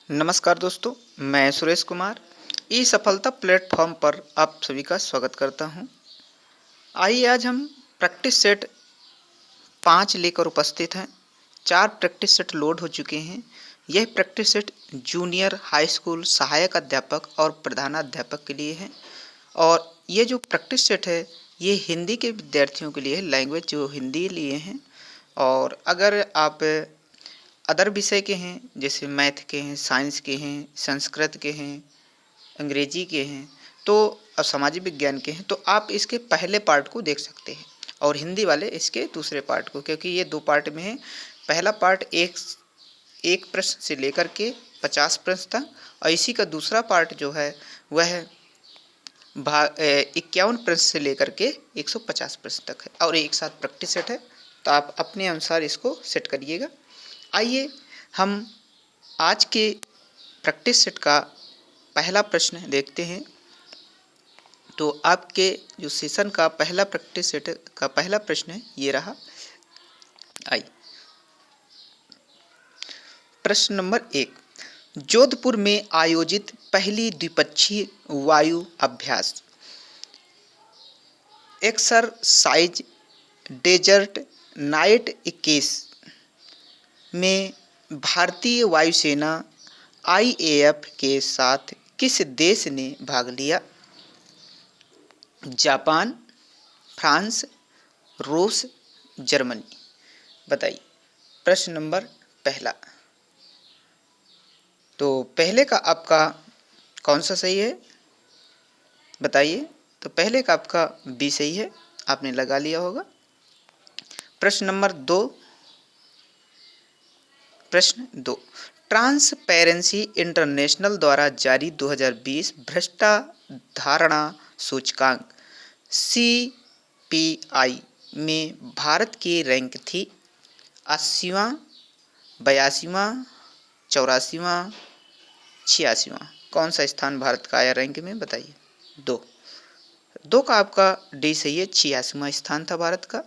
नमस्कार दोस्तों, मैं सुरेश कुमार ई सफलता प्लेटफॉर्म पर आप सभी का स्वागत करता हूं। आइए आज हम प्रैक्टिस सेट 5 लेकर उपस्थित हैं। 4 प्रैक्टिस सेट लोड हो चुके हैं। यह practice set junior high school सहायक अध्यापक और प्रधानाध्यापक के लिए है और ये जो प्रैक्टिस सेट है ये हिंदी के विद्यार्थियों के लिए है, लैंग्वेज जो हिंदी लिए हैं। और अगर आप अदर विषय के हैं जैसे मैथ के हैं, साइंस के हैं, संस्कृत के हैं, अंग्रेजी के हैं तो और सामाजिक विज्ञान के हैं तो आप इसके पहले पार्ट को देख सकते हैं और हिंदी वाले इसके दूसरे पार्ट को, क्योंकि ये 2 पार्ट में है। पहला पार्ट एक प्रश्न से लेकर के 50 प्रश्न तक और इसी का दूसरा पार्ट जो है वह 51 प्रश्न से लेकर के 150 प्रश्न तक है और एक साथ प्रैक्टिस सेट है, तो आप अपने अनुसार इसको सेट करिएगा। आइए हम आज के प्रैक्टिस सेट का पहला प्रश्न देखते हैं। तो आपके जो सेशन का पहला प्रैक्टिस सेट का पहला प्रश्न है ये रहा। आइए प्रश्न नंबर 1, जोधपुर में आयोजित पहली द्विपक्षीय वायु अभ्यास एक्सरसाइज डेजर्ट नाइट 21 में भारतीय वायुसेना IAF के साथ किस देश ने भाग लिया? जापान, फ्रांस, रूस, जर्मनी। बताइए प्रश्न नंबर पहला। तो पहले का आपका कौन सा सही है बताइए। तो पहले का आपका बी सही है, आपने लगा लिया होगा। प्रश्न नंबर 2, प्रश्न 2, ट्रांसपेरेंसी इंटरनेशनल द्वारा जारी 2020 भ्रष्टाधारणा सूचकांक CPI में भारत की रैंक थी 80वां, 82वां, 84वां, 86वां। कौन सा स्थान भारत का आया रैंक में बताइए। 2 का आपका डी सही है, 86वां स्थान था भारत का।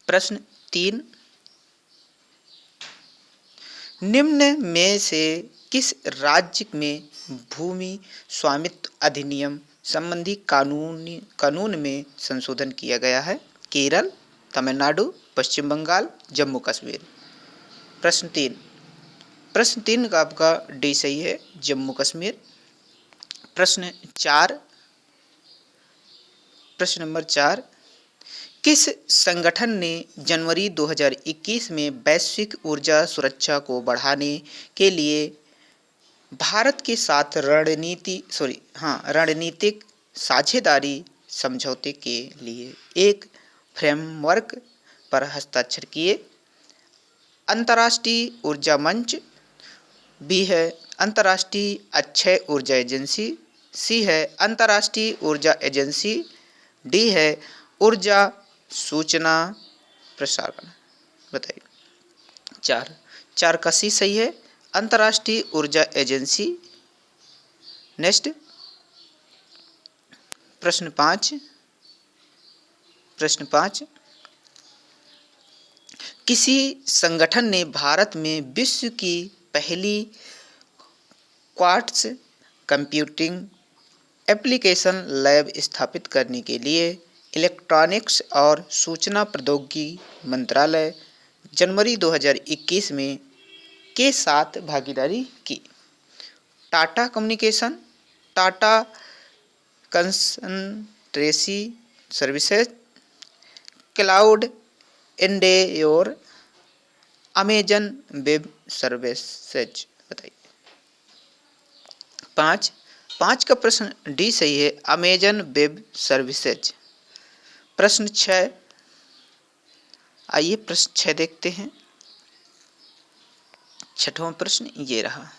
प्रश्न 3, निम्न में से किस राज्य में भूमि स्वामित्व अधिनियम संबंधी कानून में संशोधन किया गया है? केरल, तमिलनाडु, पश्चिम बंगाल, जम्मू कश्मीर। प्रश्न 3 का आपका डी सही है, जम्मू कश्मीर। प्रश्न नंबर 4, किस संगठन ने जनवरी 2021 में वैश्विक ऊर्जा सुरक्षा को बढ़ाने के लिए भारत के साथ रणनीतिक साझेदारी समझौते के लिए एक फ्रेमवर्क पर हस्ताक्षर किए? अंतर्राष्ट्रीय ऊर्जा मंच, बी है अंतर्राष्ट्रीय अक्षय ऊर्जा एजेंसी, सी है अंतर्राष्ट्रीय ऊर्जा एजेंसी, डी है ऊर्जा सूचना प्रसारण। बताइए। 4 का सी सही है, अंतर्राष्ट्रीय ऊर्जा एजेंसी। नेक्स्ट प्रश्न 5, किसी संगठन ने भारत में विश्व की पहली क्वांटम कंप्यूटिंग एप्लीकेशन लैब स्थापित करने के लिए इलेक्ट्रॉनिक्स और सूचना प्रौद्योगिकी मंत्रालय जनवरी 2021 में के साथ भागीदारी की? Tata communication, Tata consultancy services, cloud endeavour, Amazon web services. बताइए। 5 का प्रश्न डी सही है, अमेजन वेब सर्विसेज। प्रश्न 6, आइए प्रश्न 6 देखते हैं। 6वां प्रश्न ये रहा।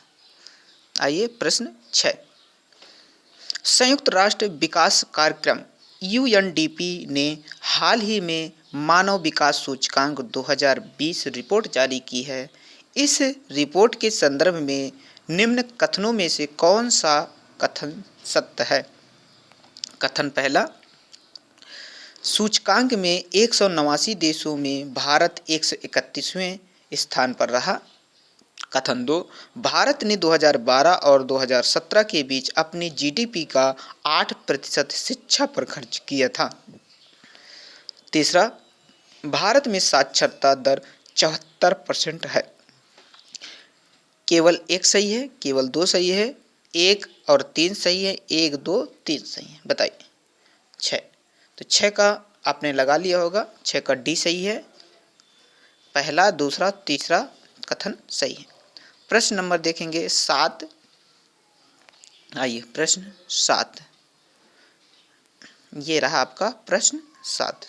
आइए प्रश्न 6, संयुक्त राष्ट्र विकास कार्यक्रम UNDP ने हाल ही में मानव विकास सूचकांक 2020 रिपोर्ट जारी की है। इस रिपोर्ट के संदर्भ में निम्न कथनों में से कौन सा कथन सत्य है? कथन पहला, सूचकांक में 189 देशों में भारत 131वें स्थान पर रहा। कथन 2, भारत ने 2012 और 2017 के बीच अपनी जीडीपी का 8% शिक्षा पर खर्च किया था। तीसरा, भारत में साक्षरता दर 74% है। केवल एक सही है, केवल दो सही है, एक और तीन सही है, एक दो तीन सही है। बताइए। 6, तो 6 का आपने लगा लिया होगा। 6 का डी सही है। पहला, दूसरा, तीसरा कथन सही है। प्रश्न नंबर देखेंगे 7। आइए प्रश्न 7, ये रहा आपका प्रश्न 7।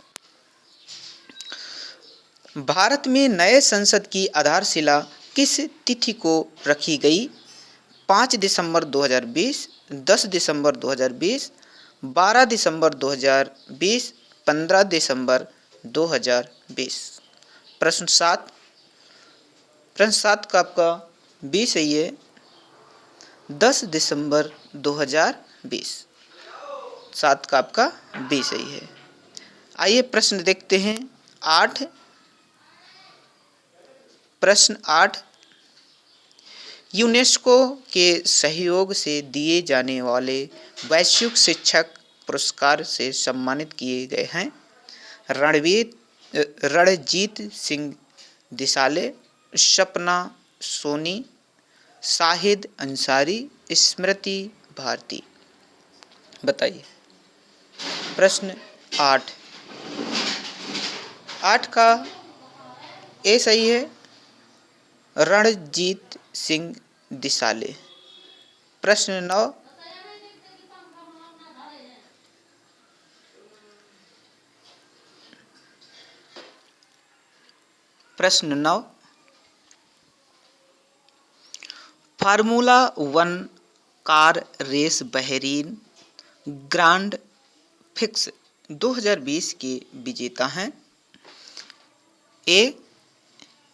भारत में नए संसद की आधारशिला किस तिथि को रखी गई? 5 दिसंबर 2020, 10 दिसंबर 2020, 12 दिसंबर 2020, 15 दिसंबर 2020। प्रश्न 7, प्रश्न 7 का आपका बी सही है, 10 दिसंबर 2020। 7 का आपका बी सही है। आइए प्रश्न देखते हैं 8। प्रश्न 8, यूनेस्को के सहयोग से दिए जाने वाले वैश्विक शिक्षक पुरस्कार से सम्मानित किए गए हैं रणजीत सिंह दिसाले, सपना सोनी, शाहिद अंसारी, स्मृति भारती। बताइए। प्रश्न 8, 8 का ए सही है, रणजीत सिंह दिसाले। प्रश्न 9, प्रश्न 9, formula 1 car race Bahrain grand fix 2020 के विजेता हैं? A,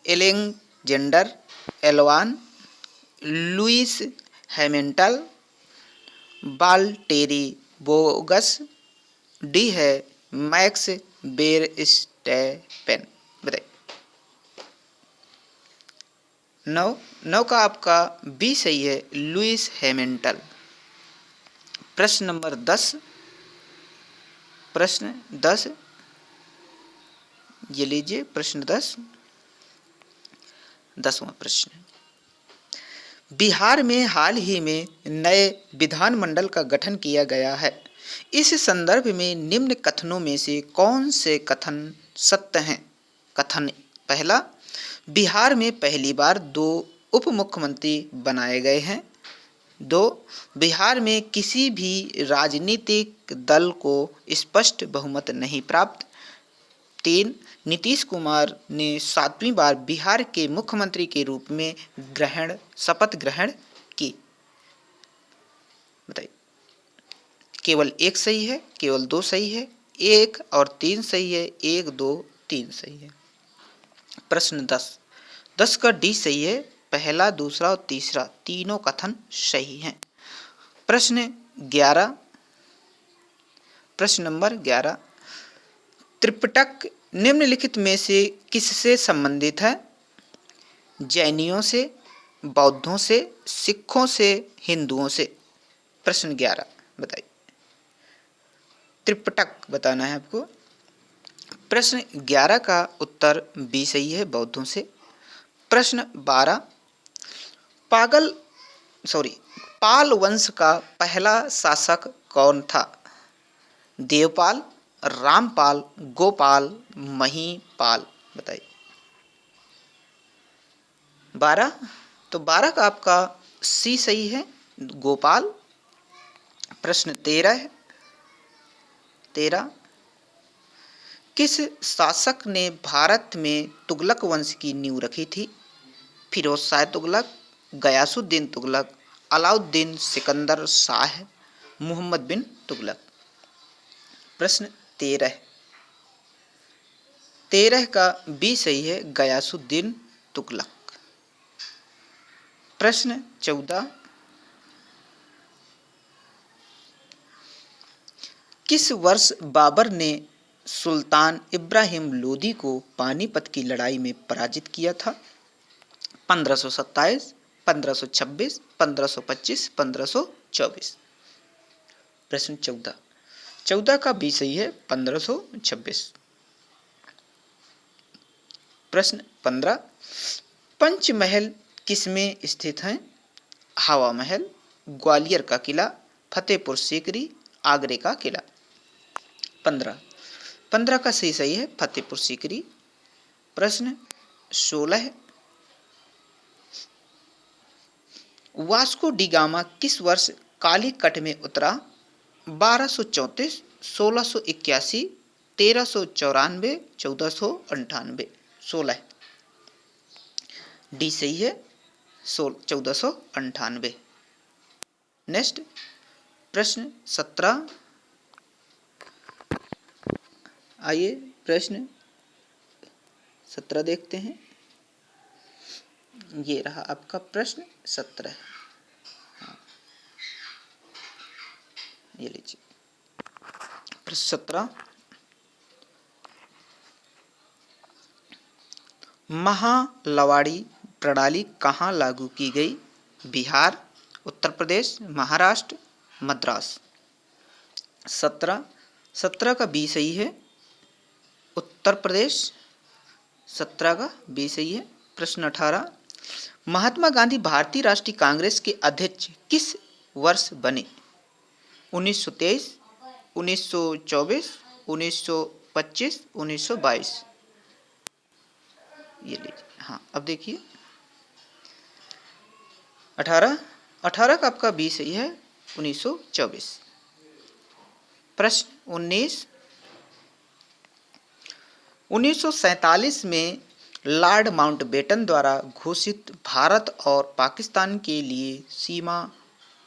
Alexander Albon, Lewis Hamilton, Valtteri Bottas, D है मैक्स वेरस्टैपेन। बताइए। 9 का आपका बी सही है, लुइस हैमिल्टन। प्रश्न नंबर 10, प्रश्न 10 ये लीजिए। प्रश्न 10, 10वां प्रश्न, बिहार में हाल ही में नए विधानमंडल का गठन किया गया है। इस संदर्भ में निम्न कथनों में से कौन से कथन सत्य हैं? कथन पहला, बिहार में पहली बार 2 उप मुख्यमंत्री बनाए गए हैं। 2, बिहार में किसी भी राजनीतिक दल को स्पष्ट बहुमत नहीं प्राप्त। 3, नीतीश कुमार ने 7वीं बार बिहार के मुख्यमंत्री के रूप में शपथ ग्रहण की। बताइए। केवल एक सही है, केवल दो सही है, एक और तीन सही है, एक दो तीन सही है। प्रश्न 10, 10 का डी सही है, पहला, दूसरा और तीसरा तीनों कथन सही हैं। प्रश्न 11, प्रश्न नंबर 11, त्रिपिटक निम्नलिखित में से किससे संबंधित है? जैनियों से, बौद्धों से, सिखों से, हिंदुओं से। प्रश्न 11 बताइए। त्रिपिटक बताना है आपको। प्रश्न 11 का उत्तर बी सही है, बौद्धों से। प्रश्न 12, पाल वंश का पहला शासक कौन था? देवपाल, रामपाल, गोपाल, महीपाल। बताइए। 12, तो 12 का आपका सी सही है, गोपाल। प्रश्न 13 किस शासक ने भारत में तुगलक वंश की नींव रखी थी? फिरोज शाह तुगलक, गयासुद्दीन तुगलक, अलाउद्दीन सिकंदर शाह, मोहम्मद बिन तुगलक। प्रश्न 13 का बी सही है, गयासुद्दीन तुगलक। प्रश्न 14, किस वर्ष बाबर ने सुल्तान इब्राहिम लोदी को पानीपत की लड़ाई में पराजित किया था? 1527, 1526, 1525, 1524। प्रश्न 14, 14 का बी सही है 1526। प्रश्न 15, पंचमहल किसमें स्थित हैं? हवा महल, ग्वालियर का किला, फतेहपुर सीकरी, आगरे का किला। 15, 15 का सही है फतेहपुर सीकरी। प्रश्न 16, वास्को डी गामा किस वर्ष कालीकट में उतरा? 1234, 1681, 1394, 1498। 16 डी सही है 1498। नेक्स्ट प्रश्न 17, आइए प्रश्न 17 देखते हैं। ये रहा आपका प्रश्न 17। हाँ, ये लीजिए प्रश्न 17, महालवाड़ी प्रणाली कहाँ लागू की गई? बिहार, उत्तर प्रदेश, महाराष्ट्र, मद्रास। 17 का बी सही है उत्तर प्रदेश। 17 का बी सही है। प्रश्न 18, महात्मा गांधी भारतीय राष्ट्रीय कांग्रेस के अध्यक्ष किस वर्ष बने? 1923, 1924, 1925, 1922। ये लीजिए। हाँ, अब देखिए 18 का आपका बी सही है 1924। प्रश्न 19, 1947 में लॉर्ड माउंटबेटन द्वारा घोषित भारत और पाकिस्तान के लिए सीमा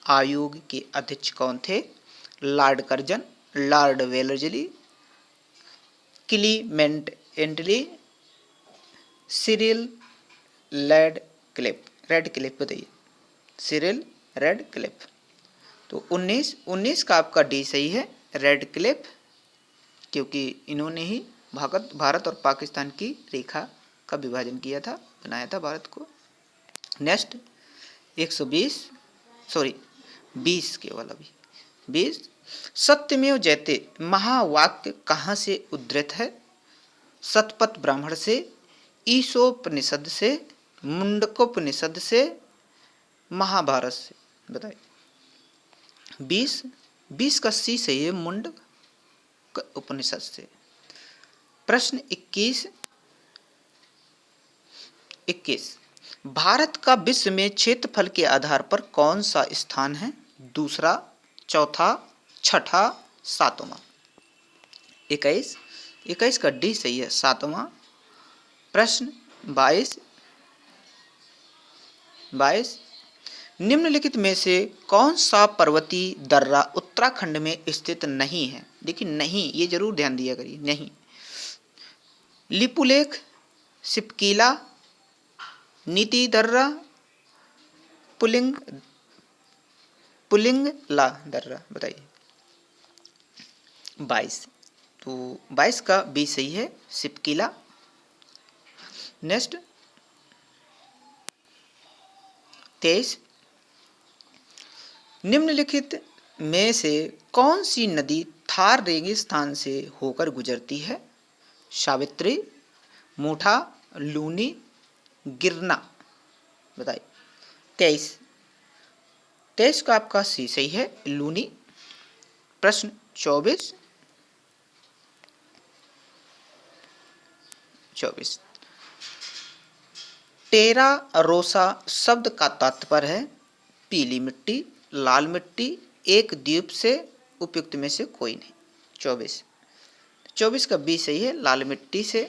आयोग के अध्यक्ष कौन थे? Lord Curzon, Lord Wellesley, Clement Attlee, Cyril Radcliffe बताइए। Cyril Radcliffe. तो 19 का आपका डी सही है रेडक्लिफ, क्योंकि इन्होंने ही भारत और पाकिस्तान की रेखा का विभाजन किया था, बनाया था भारत को। नेक्स्ट 20 केवल अभी 20, सत्यमेव जयते महावाक्य कहाँ से उद्धृत है? शतपथ ब्राह्मण से, ईशोपनिषद से, मुंडकोपनिषद से, महाभारत से। बताइए। 20 का सी सही है मुंडक उपनिषद से। प्रश्न 21, भारत का विश्व में क्षेत्रफल के आधार पर कौन सा स्थान है? दूसरा, चौथा, छठा, सातवां। 21 का डी सही है सातवां। प्रश्न 22, निम्नलिखित में से कौन सा पर्वतीय दर्रा उत्तराखंड में स्थित नहीं है? देखिए नहीं, ये जरूर ध्यान दिया करिए। नहीं, लिपुलेख, सिपकीला, नीति दर्रा, पुलिंगला दर्रा। बताइए। 22, तो 22 का बी सही है सिपकीला। नेक्स्ट 23, निम्नलिखित में से कौन सी नदी थार रेगिस्तान से होकर गुजरती है? सावित्री, मूठा, लूनी, गिरना। बताइए। 23 का आपका सी सही है लूनी। प्रश्न 24, टेरा रोसा शब्द का तात्पर्य है पीली मिट्टी, लाल मिट्टी, एक द्वीप से उपयुक्त में से कोई नहीं। 24 का बी सही है लाल मिट्टी से।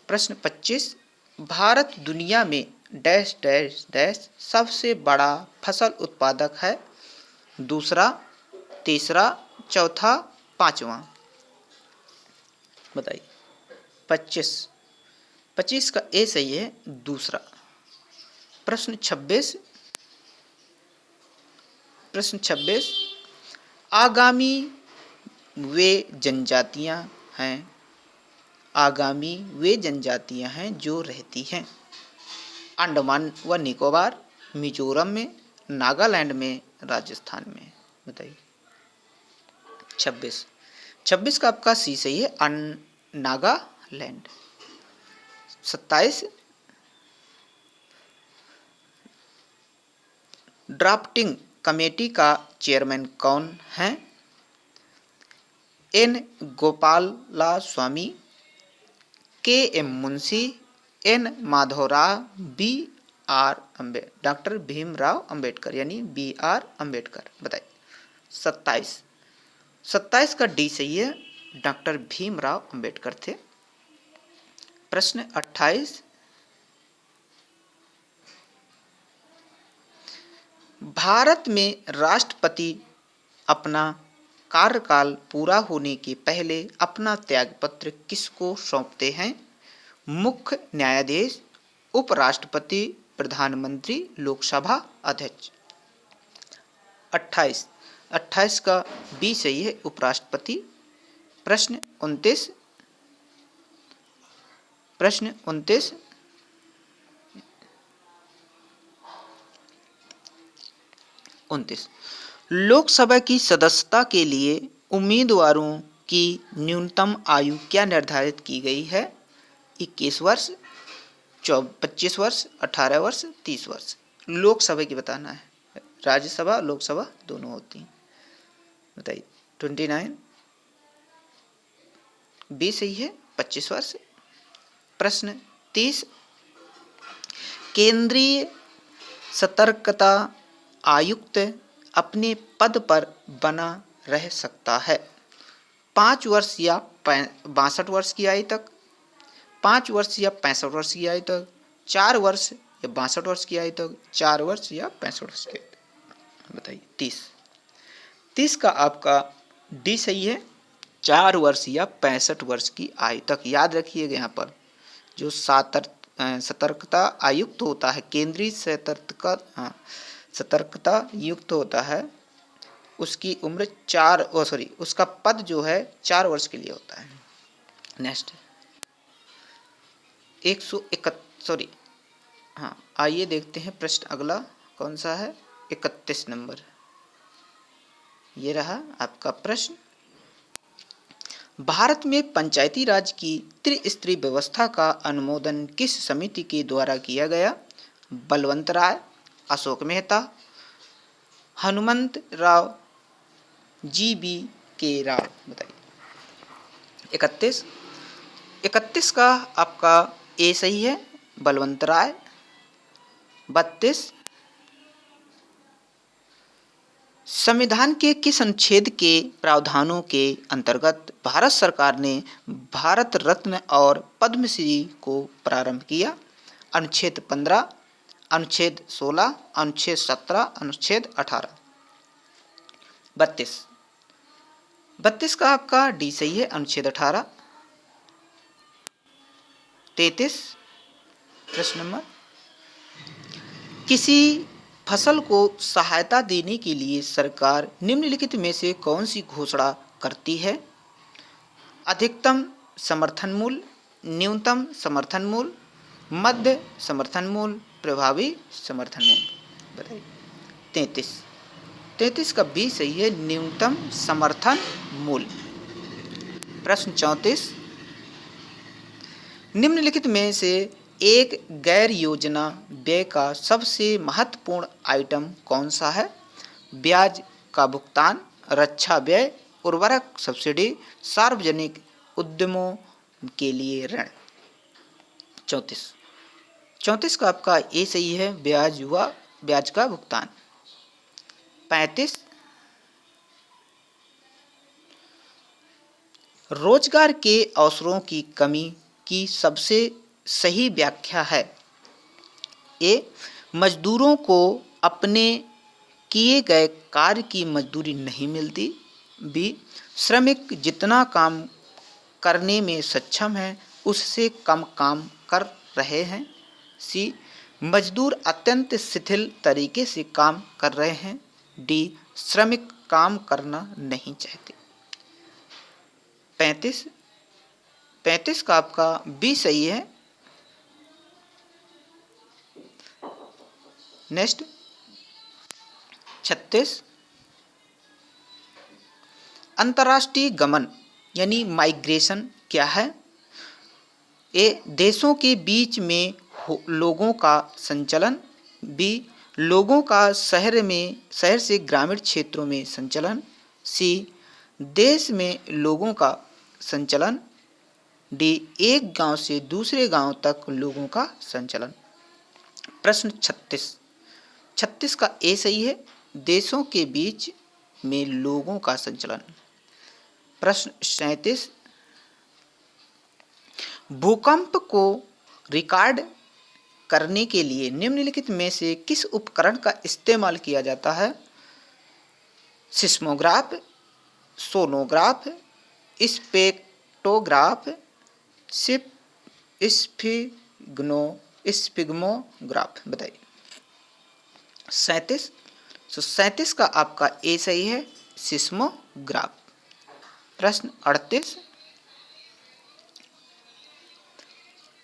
प्रश्न 25, भारत दुनिया में डैश डैश डैश सबसे बड़ा फसल उत्पादक है? दूसरा, तीसरा, चौथा, पांचवा। बताइए। 25 का ए सही है दूसरा। प्रश्न 26, आगामी वे जनजातियां हैं जो रहती हैं। अंडमान व निकोबार, मिजोरम में, नागालैंड में, राजस्थान में। बताइए। 26 26 का आपका सी सही है, नागालैंड। 27 ड्राफ्टिंग कमेटी का चेयरमैन कौन है? N Gopalaswami, K M Munshi, N Madhavrao, doctor Bhimrao Ambedkar यानी बी आर अंबेडकर। बताइए। 27 का डी सही है, डॉक्टर भीमराव अंबेडकर थे। प्रश्न 28 भारत में राष्ट्रपति अपना कार्यकाल पूरा होने के पहले अपना त्यागपत्र किसको सौंपते हैं? मुख्य न्यायाधीश, उपराष्ट्रपति, प्रधानमंत्री, लोकसभा अध्यक्ष। 28 का बी सही है, उपराष्ट्रपति। प्रश्न 29 लोकसभा की सदस्यता के लिए उम्मीदवारों की न्यूनतम आयु क्या निर्धारित की गई है? 21 वर्ष, 25 वर्ष, 18 वर्ष, 30 वर्ष। लोकसभा की बताना है, राज्यसभा लोकसभा दोनों होती हैं। बताइए। 29 बी सही है, 25 वर्ष। प्रश्न 30 केंद्रीय सतर्कता आयुक्त अपने पद पर बना रह सकता है 5 वर्ष या 62 वर्ष की आयु तक, 5 वर्ष या 65 वर्ष की आयु तक, 4 वर्ष या 62 वर्ष की आयु तक, 4 वर्ष या 65 वर्ष की आयु तक। बताइए। 30 का आपका डी सही है, 4 वर्ष या 65 वर्ष की आयु तक। याद रखिएगा, यहाँ पर जो सतर्कता आयुक्त होता है, केंद्रीय सतर्कता युक्त होता है, उसकी उम्र उसका पद जो है 4 वर्ष के लिए होता है। नेक्स्ट 161 आइए देखते हैं प्रश्न अगला कौन सा है। 31 नंबर ये रहा आपका प्रश्न। भारत में पंचायती राज की त्रिस्तरीय व्यवस्था का अनुमोदन किस समिति के द्वारा किया गया? बलवंत राय, अशोक मेहता, हनुमंत राव, जी.बी. के राव। बताइए। 31 का आपका ए सही है, बलवंत राय। 32 संविधान के किस अनुच्छेद के प्रावधानों के अंतर्गत भारत सरकार ने भारत रत्न और पद्मश्री को प्रारंभ किया? अनुच्छेद 15, अनुच्छेद 16, अनुच्छेद 17, अनुच्छेद 18। 32 का आपका डी सही है, अनुच्छेद 18। 33 प्रश्न नंबर किसी फसल को सहायता देने के लिए सरकार निम्नलिखित में से कौन सी घोषणा करती है? अधिकतम समर्थन मूल्य, न्यूनतम समर्थन मूल्य, मध्य समर्थन मूल्य, प्रभावी समर्थन मूल्य। बताइए। 33 का बी सही है, न्यूनतम समर्थन मूल्य। प्रश्न 34 निम्नलिखित में से एक गैर योजना व्यय का सबसे महत्वपूर्ण आइटम कौन सा है? ब्याज का भुगतान, रक्षा व्यय, उर्वरक सब्सिडी, सार्वजनिक उद्यमों के लिए ऋण। 34 का आपका ए सही है, ब्याज का भुगतान। 35 रोजगार के अवसरों की कमी की सबसे सही व्याख्या है? ए मजदूरों को अपने किए गए कार्य की मजदूरी नहीं मिलती। बी श्रमिक जितना काम करने में सक्षम है उससे कम काम कर रहे हैं। सी मजदूर अत्यंत शिथिल तरीके से काम कर रहे हैं। डी श्रमिक काम करना नहीं चाहते। 35 का आपका बी सही है, नेक्स्ट 36 अंतर्राष्ट्रीय गमन यानी माइग्रेशन क्या है? ए देशों के बीच में लोगों का संचलन, बी लोगों का शहर से ग्रामीण क्षेत्रों में संचलन, सी देश में लोगों का संचलन, डी एक गांव से दूसरे गांव तक लोगों का संचलन। प्रश्न 36 का ए सही है, देशों के बीच में लोगों का संचलन। प्रश्न 37 भूकंप को रिकॉर्ड करने के लिए निम्नलिखित में से किस उपकरण का इस्तेमाल किया जाता है? Seismograph, sonograph, spectrograph, sphygmograph. बताइए। 37 का आपका ए सही है, सिस्मोग्राफ। प्रश्न 38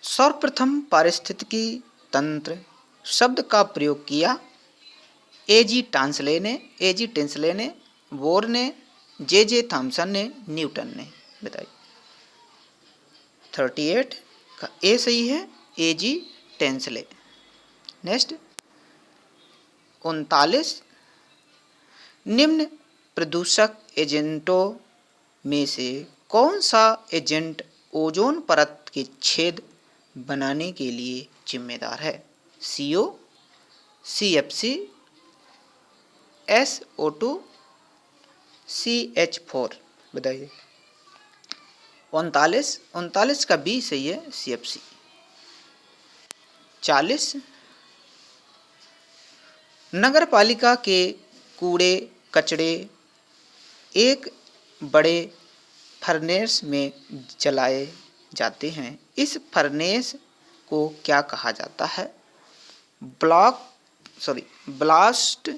सर्वप्रथम पारिस्थितिकी तंत्र शब्द का प्रयोग किया? ए.जी. टेंसले ने, बोर ने, जे थॉमसन ने, न्यूटन ने। बताइए। 38 का ए सही है, ए.जी. टेंसले। नेक्स्ट 39 निम्न प्रदूषक एजेंटों में से कौन सा एजेंट ओजोन परत के छेद बनाने के लिए जिम्मेदार है? CO, CFC, SO2, CH4। बताइए। 39 का बी सही है, CFC। 40 नगर पालिका के कूड़े कचड़े एक बड़े फर्नेस में जलाए जाते हैं। इस फर्नेस को क्या कहा जाता है? Blast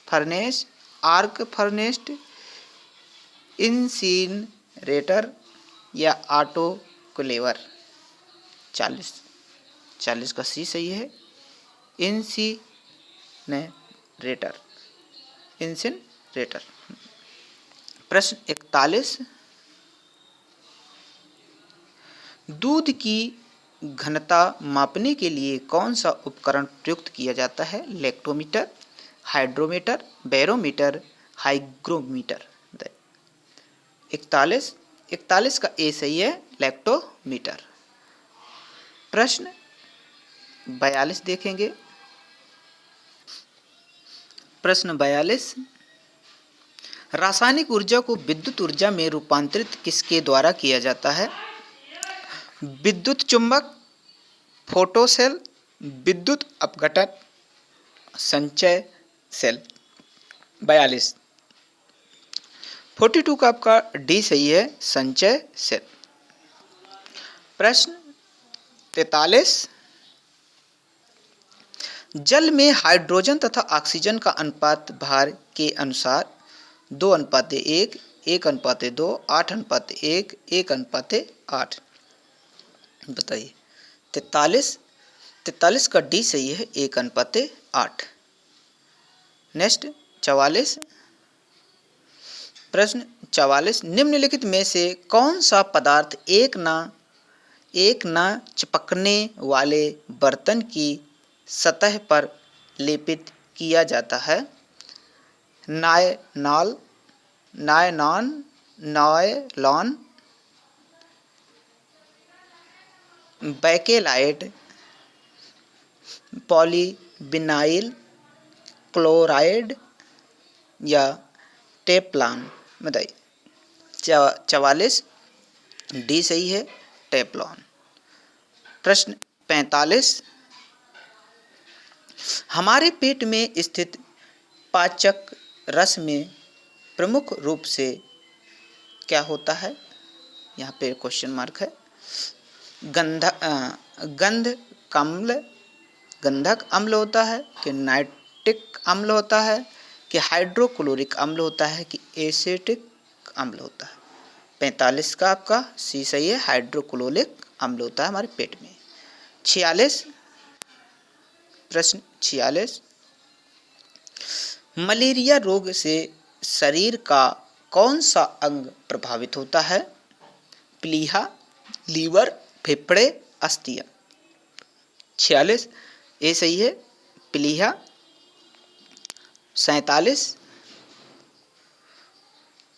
furnace, arc furnace, incinerator या ऑटोक्लेवर। 40 का सी सही है, इंसिनरेटर। प्रश्न 41 दूध की घनता मापने के लिए कौन सा उपकरण प्रयुक्त किया जाता है? Lactometer, hydrometer, barometer, hygrometer. 41 का ए सही है, लैक्टोमीटर। प्रश्न 42 देखेंगे। प्रश्न 42 रासायनिक ऊर्जा को विद्युत ऊर्जा में रूपांतरित किसके द्वारा किया जाता है? विद्युत चुंबक, फोटोसेल, विद्युत अपघटन, संचय सेल। 42 42 का आपका डी सही है, संचय सेल। प्रश्न 43 जल में हाइड्रोजन तथा ऑक्सीजन का अनुपात भार के अनुसार 2:1, 1:2, 8:1, 1:8। बताइए। 43 का डी सही है, 1:8। नेक्स्ट 44 प्रश्न 44 निम्नलिखित में से कौन सा पदार्थ एक न चिपकने वाले बर्तन की सतह पर लेपित किया जाता है? नायलॉन, बैकेलाइट, पॉलीविनाइल क्लोराइड या टेफ्लॉन। बताइए। 44 डी सही है, टेफ्लॉन। प्रश्न 45 हमारे पेट में स्थित पाचक रस में प्रमुख रूप से क्या होता है? यहाँ पे क्वेश्चन मार्क है। गंधक अम्ल होता है कि नाइट्रिक अम्ल होता है कि हाइड्रोक्लोरिक अम्ल होता है कि एसिटिक अम्ल होता है? 45 का आपका सी सही है, हाइड्रोक्लोरिक अम्ल होता है हमारे पेट में। 46 प्रश्न 46 मलेरिया रोग से शरीर का कौन सा अंग प्रभावित होता है? प्लीहा, लीवर, फेफड़े, अस्थियां। 46 ये सही है, प्लीहा। 47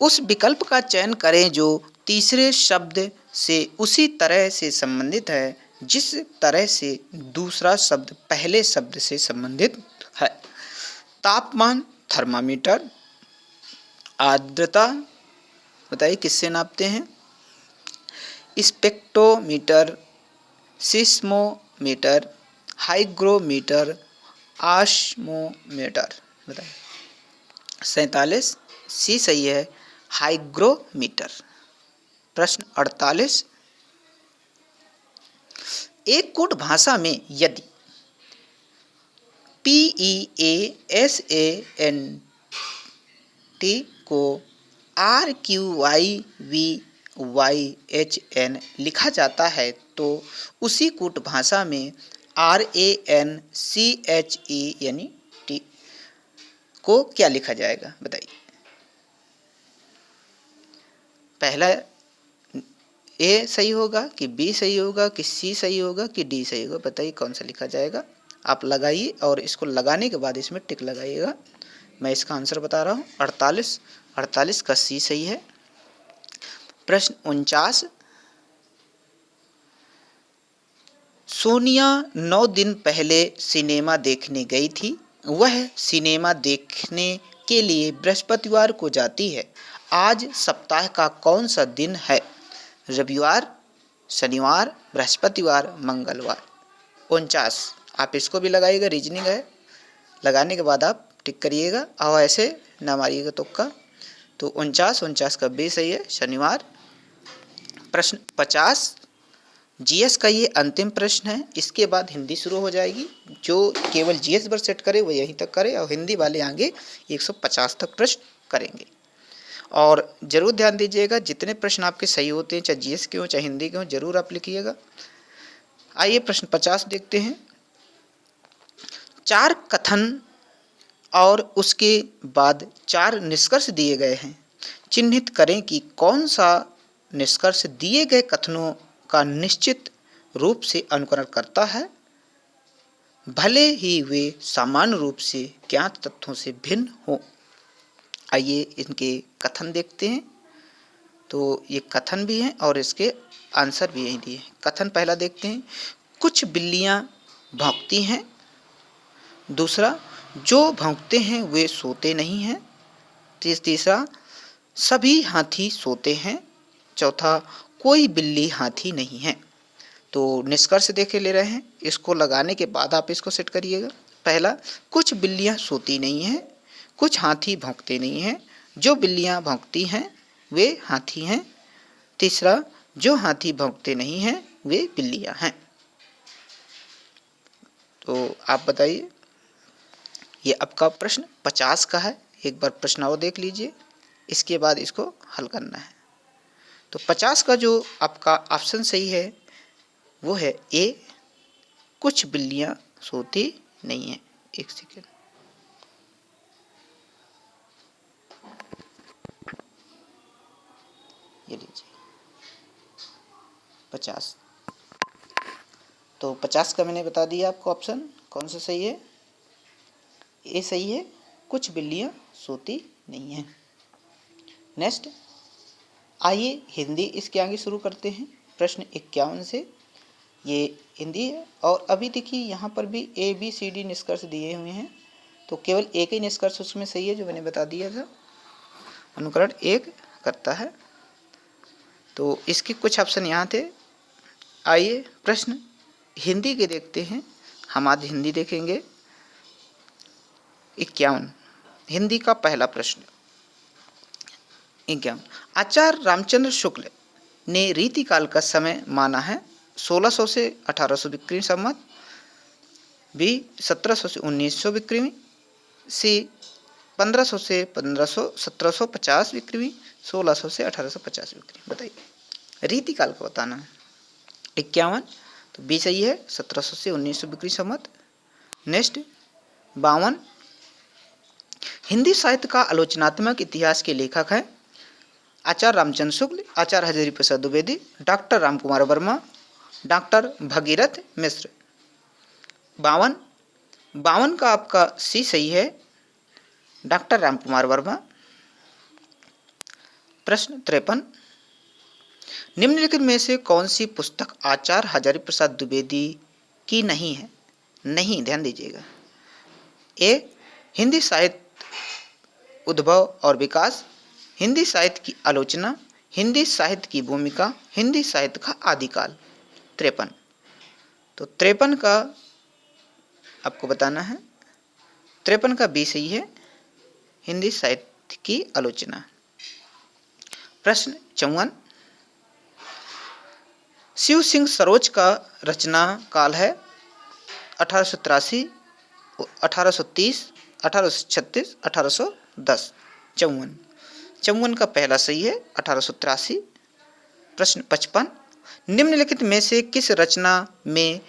उस विकल्प का चयन करें जो तीसरे शब्द से उसी तरह से संबंधित है जिस तरह से दूसरा शब्द पहले शब्द से संबंधित है। तापमान थर्मामीटर, आर्द्रता बताइए किससे नापते हैं? स्पेक्ट्रोमीटर, सिस्मोमीटर, हाइग्रोमीटर, आस्मोमीटर बताइए। 47 सी सही है, हाइग्रोमीटर। प्रश्न 48 एक कूट भाषा में यदि PEASANT को RQYVYHN लिखा जाता है तो उसी कूट भाषा में RANCHE यानी T को क्या लिखा जाएगा बताइए। पहला ए सही होगा कि बी सही होगा कि सी सही होगा कि डी सही होगा? बताइए कौन सा लिखा जाएगा। आप लगाइए और इसको लगाने के बाद इसमें टिक लगाइएगा। मैं इसका आंसर बता रहा हूँ। 48 का सी सही है। प्रश्न 49 सोनिया 9 दिन पहले सिनेमा देखने गई थी। वह सिनेमा देखने के लिए बृहस्पतिवार को जाती है। आज सप्ताह का कौन सा दिन है? रविवार, शनिवार, बृहस्पतिवार, मंगलवार। 49 आप इसको भी लगाइएगा, रीजनिंग है। लगाने के बाद आप टिक करिएगा और ऐसे ना मारिएगा तुक्का। तो 49 का बी सही है, शनिवार। प्रश्न 50 जीएस का ये अंतिम प्रश्न है। इसके बाद हिंदी शुरू हो जाएगी। जो केवल जीएस पर सेट करे वो यहीं तक करे और हिंदी वाले आगे 150 तक प्रश्न करेंगे। और ज़रूर ध्यान दीजिएगा, जितने प्रश्न आपके सही होते हैं, चाहे जीएस के हों चाहे हिंदी के हों, जरूर आप लिखिएगा। आइए प्रश्न 50 देखते हैं। 4 कथन और उसके बाद 4 निष्कर्ष दिए गए हैं। चिन्हित करें कि कौन सा निष्कर्ष दिए गए कथनों का निश्चित रूप से अनुकरण करता है, भले ही वे सामान्य रूप से ज्ञात तथ्यों से भिन्न हों। आइए इनके कथन देखते हैं। तो ये कथन भी हैं और इसके आंसर भी यही दिए हैं। कथन पहला देखते हैं, कुछ बिल्लियां भौंकती हैं। दूसरा, जो भौंकते हैं वे सोते नहीं हैं। तीसरा, सभी हाथी सोते हैं। चौथा, कोई बिल्ली हाथी नहीं है। तो निष्कर्ष देखे ले रहे हैं, इसको लगाने के बाद आप इसको सेट करिएगा। पहला, कुछ बिल्लियां सोती नहीं हैं। कुछ हाथी भौंकते नहीं हैं। जो बिल्लियां भौंकती हैं वे हाथी हैं। तीसरा, जो हाथी भौंकते नहीं हैं वे बिल्लियां हैं। तो आप बताइए। ये आपका प्रश्न 50 का है। एक बार प्रश्न और देख लीजिए, इसके बाद इसको हल करना है। तो 50 का जो आपका ऑप्शन सही है वो है ए, कुछ बिल्लियां सोती नहीं हैं। एक सेकेंड, ये लीजिए 50। तो 50 का मैंने बता दिया आपको ऑप्शन कौन सा सही है। ए सही है, कुछ बिल्लियां सोती नहीं हैं। नेक्स्ट, आइए हिंदी इसके आगे शुरू करते हैं। प्रश्न 51 से ये हिंदी है। और अभी देखिए यहाँ पर भी ए बी सी डी निष्कर्ष दिए हुए हैं, तो केवल एक ही निष्कर्ष उसमें सही है जो मैंने बता दिया था। अनुकरण एक करता है। तो इसके कुछ ऑप्शन यहाँ थे। आइए प्रश्न हिंदी के देखते हैं। हम आज हिंदी देखेंगे। 51 हिंदी का पहला प्रश्न। 51 आचार्य रामचंद्र शुक्ल ने रीतिकाल का समय माना है 1600 से 1800 विक्रमी संवत, बी 1700 से 1900 विक्रमी, सी 1500 से 1750 विक्रमी, 1600 से 1850 विक्रमी। बताइए रीतिकाल का बताना है। 51 तो बी सही है, 1700 से 1900 विक्रमी संवत। नेक्स्ट 52 हिंदी साहित्य का आलोचनात्मक इतिहास के लेखक हैं आचार्य रामचंद्र शुक्ल, आचार्य हजारी प्रसाद द्विवेदी, डॉक्टर रामकुमार वर्मा, डॉक्टर भगीरथ मिश्र। 52 52 का आपका सी सही है, डॉक्टर रामकुमार वर्मा। प्रश्न 53, निम्नलिखित में से कौन सी पुस्तक आचार्य हजारी प्रसाद द्विवेदी की नहीं है? नहीं, ध्यान दीजिएगा। ए, हिंदी साहित्य उद्भव और विकास, हिंदी साहित्य की आलोचना, हिंदी साहित्य की भूमिका, हिंदी साहित्य का आदिकाल। 53, तो 53 का आपको बताना है। 53 का बी सही है, हिंदी साहित्य की आलोचना। प्रश्न 54, शिव सिंह सरोज का रचना काल है 1883, 1830, 1836, 1810। 54 का पहला सही है, 1883। प्रश्न 55, निम्नलिखित में से किस रचना में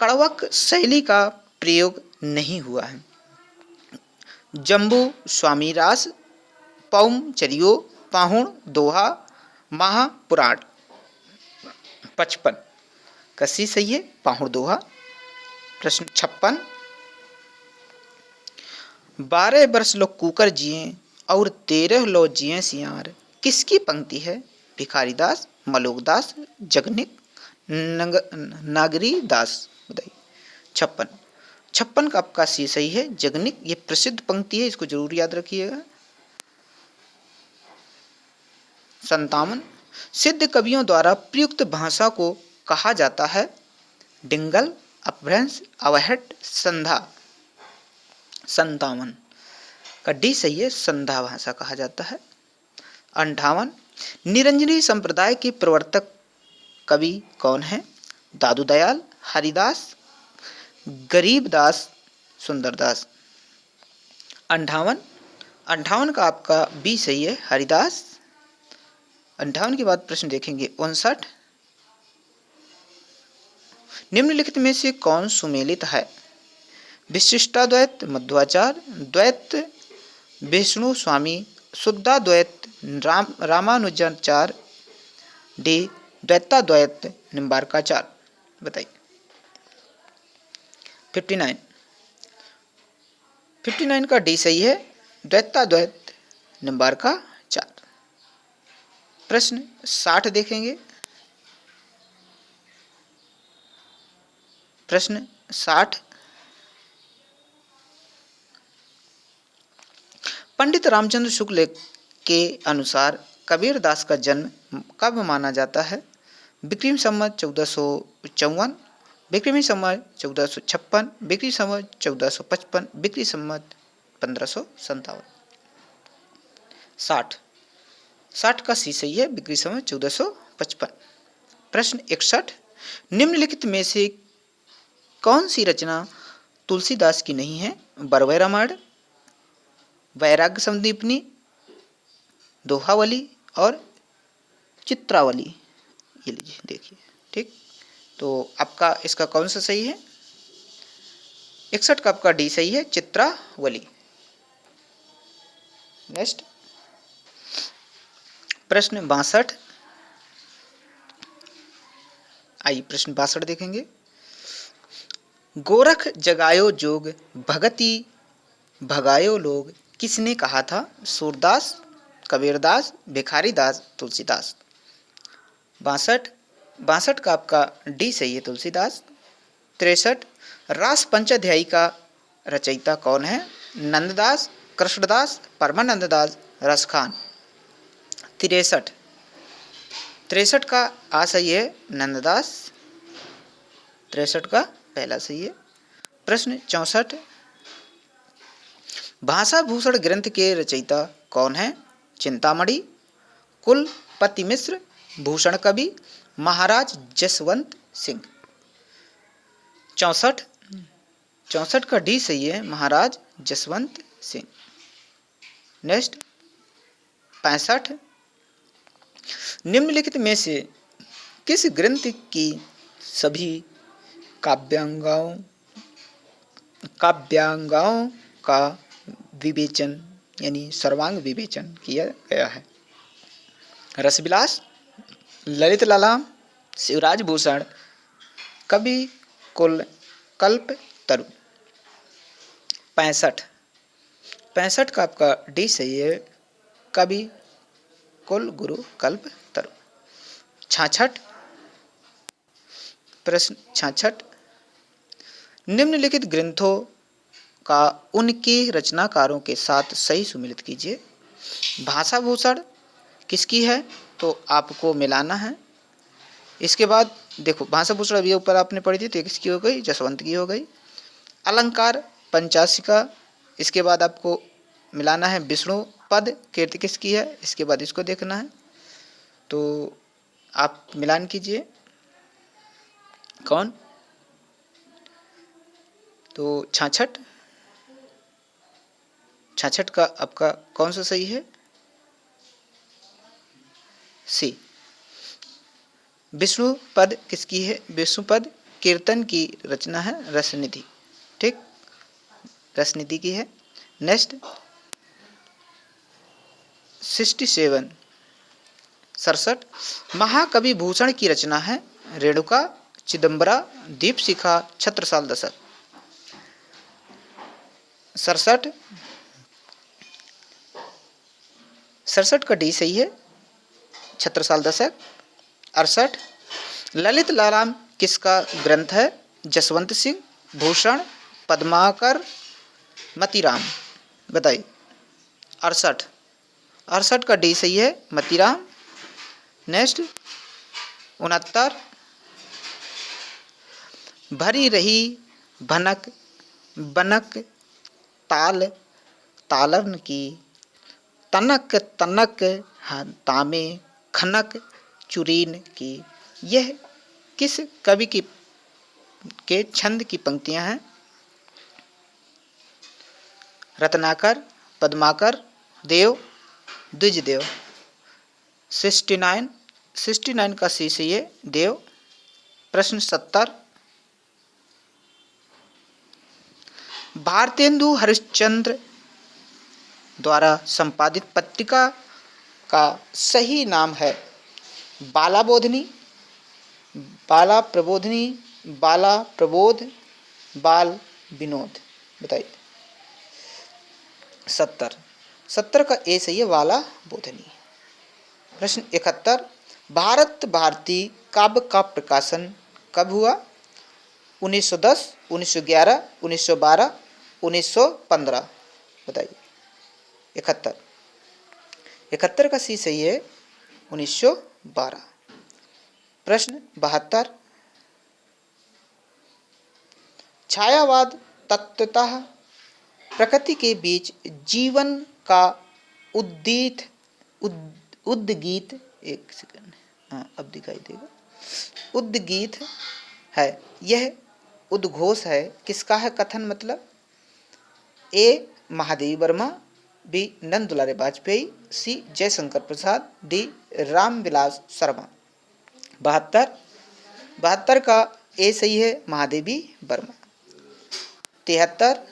कड़वक शैली का प्रयोग नहीं हुआ है? जम्बू स्वामी रास, पौम चरियो, पाहुण दोहा, महापुराण। 55 का सी सही है, पाहुण दोहा। प्रश्न 56, 12 वर्ष लो कुकर जिए और 13 लो जिए सियार किसकी पंक्ति है? भिखारीदास, मलोकदास, जगनिक, नागरी दास। बताइए। 56 का आपका सी सही है, जगनिक। ये प्रसिद्ध पंक्ति है, इसको जरूर याद रखिएगा। 57, सिद्ध कवियों द्वारा प्रयुक्त भाषा को कहा जाता है? डिंगल, अपभ्रंश, अवहट, संधा। 57 का डी सही है, संधा भाषा कहा जाता है। 58, निरंजनी संप्रदाय के प्रवर्तक कवि कौन है? दादू दयाल, हरिदास, गरीबदास, सुंदरदास। 58 का आपका बी सही है, हरिदास। 58 के बाद प्रश्न देखेंगे 59, निम्नलिखित में से कौन सुमेलित है? विशिष्टाद्वैत, मध्वाचार, द्वैत विष्णु स्वामी, शुद्धाद्वैत, रामानुजाचार, डी द्वैताद्वैत, निम्बार्काचार। बताइए। 59 का डी सही है, द्वैताद्वैत, निम्बार्काचार। प्रश्न 60 देखेंगे। प्रश्न 60, पंडित रामचंद्र शुक्ल के अनुसार कबीरदास का जन्म कब माना जाता है? विक्रम संवत 1454, विक्रमी संवत 1456, विक्रमी संवत 1455, विक्रमी संवत 1557। 60 का सी सही है, विक्रमी संवत 1455। प्रश्न 61, निम्नलिखित में से कौन सी रचना तुलसीदास की नहीं है? बरवै रामायण, वैराग्य संदीपनी, दोहावली और चित्रावली। ये लीजिए, देखिए। ठीक, तो आपका इसका कौन सा सही है? 61 का आपका डी सही है, चित्रावली। नेक्स्ट प्रश्न 62, आइए प्रश्न 62 देखेंगे। गोरख जगायो जोग भगति भगायो लोग किसने कहा था? सूरदास, कबीरदास, भिखारीदास, तुलसीदास। 62 का आपका डी सही है, तुलसीदास। 63, रास पंचाध्यायी का रचयिता कौन है? नंददास, कृष्णदास, परमानंददास, रसखान। 63 का आ सही है, नंददास। 63 का पहला सही है। प्रश्न 64, भाषा भूषण ग्रंथ के रचयिता कौन है? चिंतामणि, कुलपति मिश्र, भूषण कवि, महाराज जसवंत सिंह। 64 का डी सही है, महाराज जसवंत सिंह। नेक्स्ट 65, निम्नलिखित में से किस ग्रंथ की सभी काव्यांगाओं का विवेचन यानी सर्वांग विवेचन किया गया है। रसविलास, ललित लालाम, शिवराज भूषण, कवि कुल कल्प तरु। 65 का आपका डी सही है, कवि कुल गुरु कल्प तरु। 66 प्रश्न 66 निम्नलिखित ग्रंथों का उनके रचनाकारों के साथ सही सुमेलित कीजिए। भाषा भूषण किसकी है, तो आपको मिलाना है। इसके बाद देखो भाषा भूषण अभी ऊपर आपने पढ़ी थी, तो किसकी हो गई, जसवंत की हो गई। अलंकार पंचाशिका, इसके बाद आपको मिलाना है। विष्णु पद कीर्ति किसकी है, इसके बाद इसको देखना है, तो आप मिलान कीजिए कौन, तो 66 का आपका कौन सा सही है, सी। विष्णु पद किसकी है, विष्णु पद कीर्तन की रचना है, रसनिधि, ठीक, रसनिधि की है। नेक्स्ट 67 महाकवि भूषण की रचना है रेणुका, चिदंबरा, दीपशिखा, छत्रसाल दशक। 67 का डी सही है, छत्रसाल दशक। 68 ललित लाराम किसका ग्रंथ है, जसवंत सिंह, भूषण, पद्माकर, मतीराम, बताइए। 68 का डी सही है, मतीराम। नेक्स्ट 69 भरी रही भनक बनक ताल तालन की, तनक तनक तामे खनक चुरीन की, यह किस कवि की के छंद की पंक्तियां हैं, रत्नाकर, पद्माकर, देव, द्विजदेव। 69 का सी सही है, देव। प्रश्न 70 भारतेंदु हरिश्चंद्र द्वारा संपादित पत्रिका का सही नाम है, बाला बोधनी, बाला प्रबोधनी, बाला प्रबोध, बाल विनोद, बताइए। 70 का ए सही है, बाला बोधनी। प्रश्न 71 भारत भारती काव्य का प्रकाशन कब हुआ, 1910, 1911, 1912, 1915, बताइए। 71 का सी सही है, 1912। प्रश्न 72 छायावाद तत्वतः प्रकृति के बीच जीवन का उद्गीत, एक सेकंड, हाँ अब दिखाई देगा, उद्गीत है। यह उद्घोष है किसका है, कथन मतलब, ए महादेवी वर्मा, बी नंद दुलारे वाजपेयी, सी जयशंकर प्रसाद, डी रामविलास शर्मा। 72 का ए सही है, महादेवी वर्मा। 73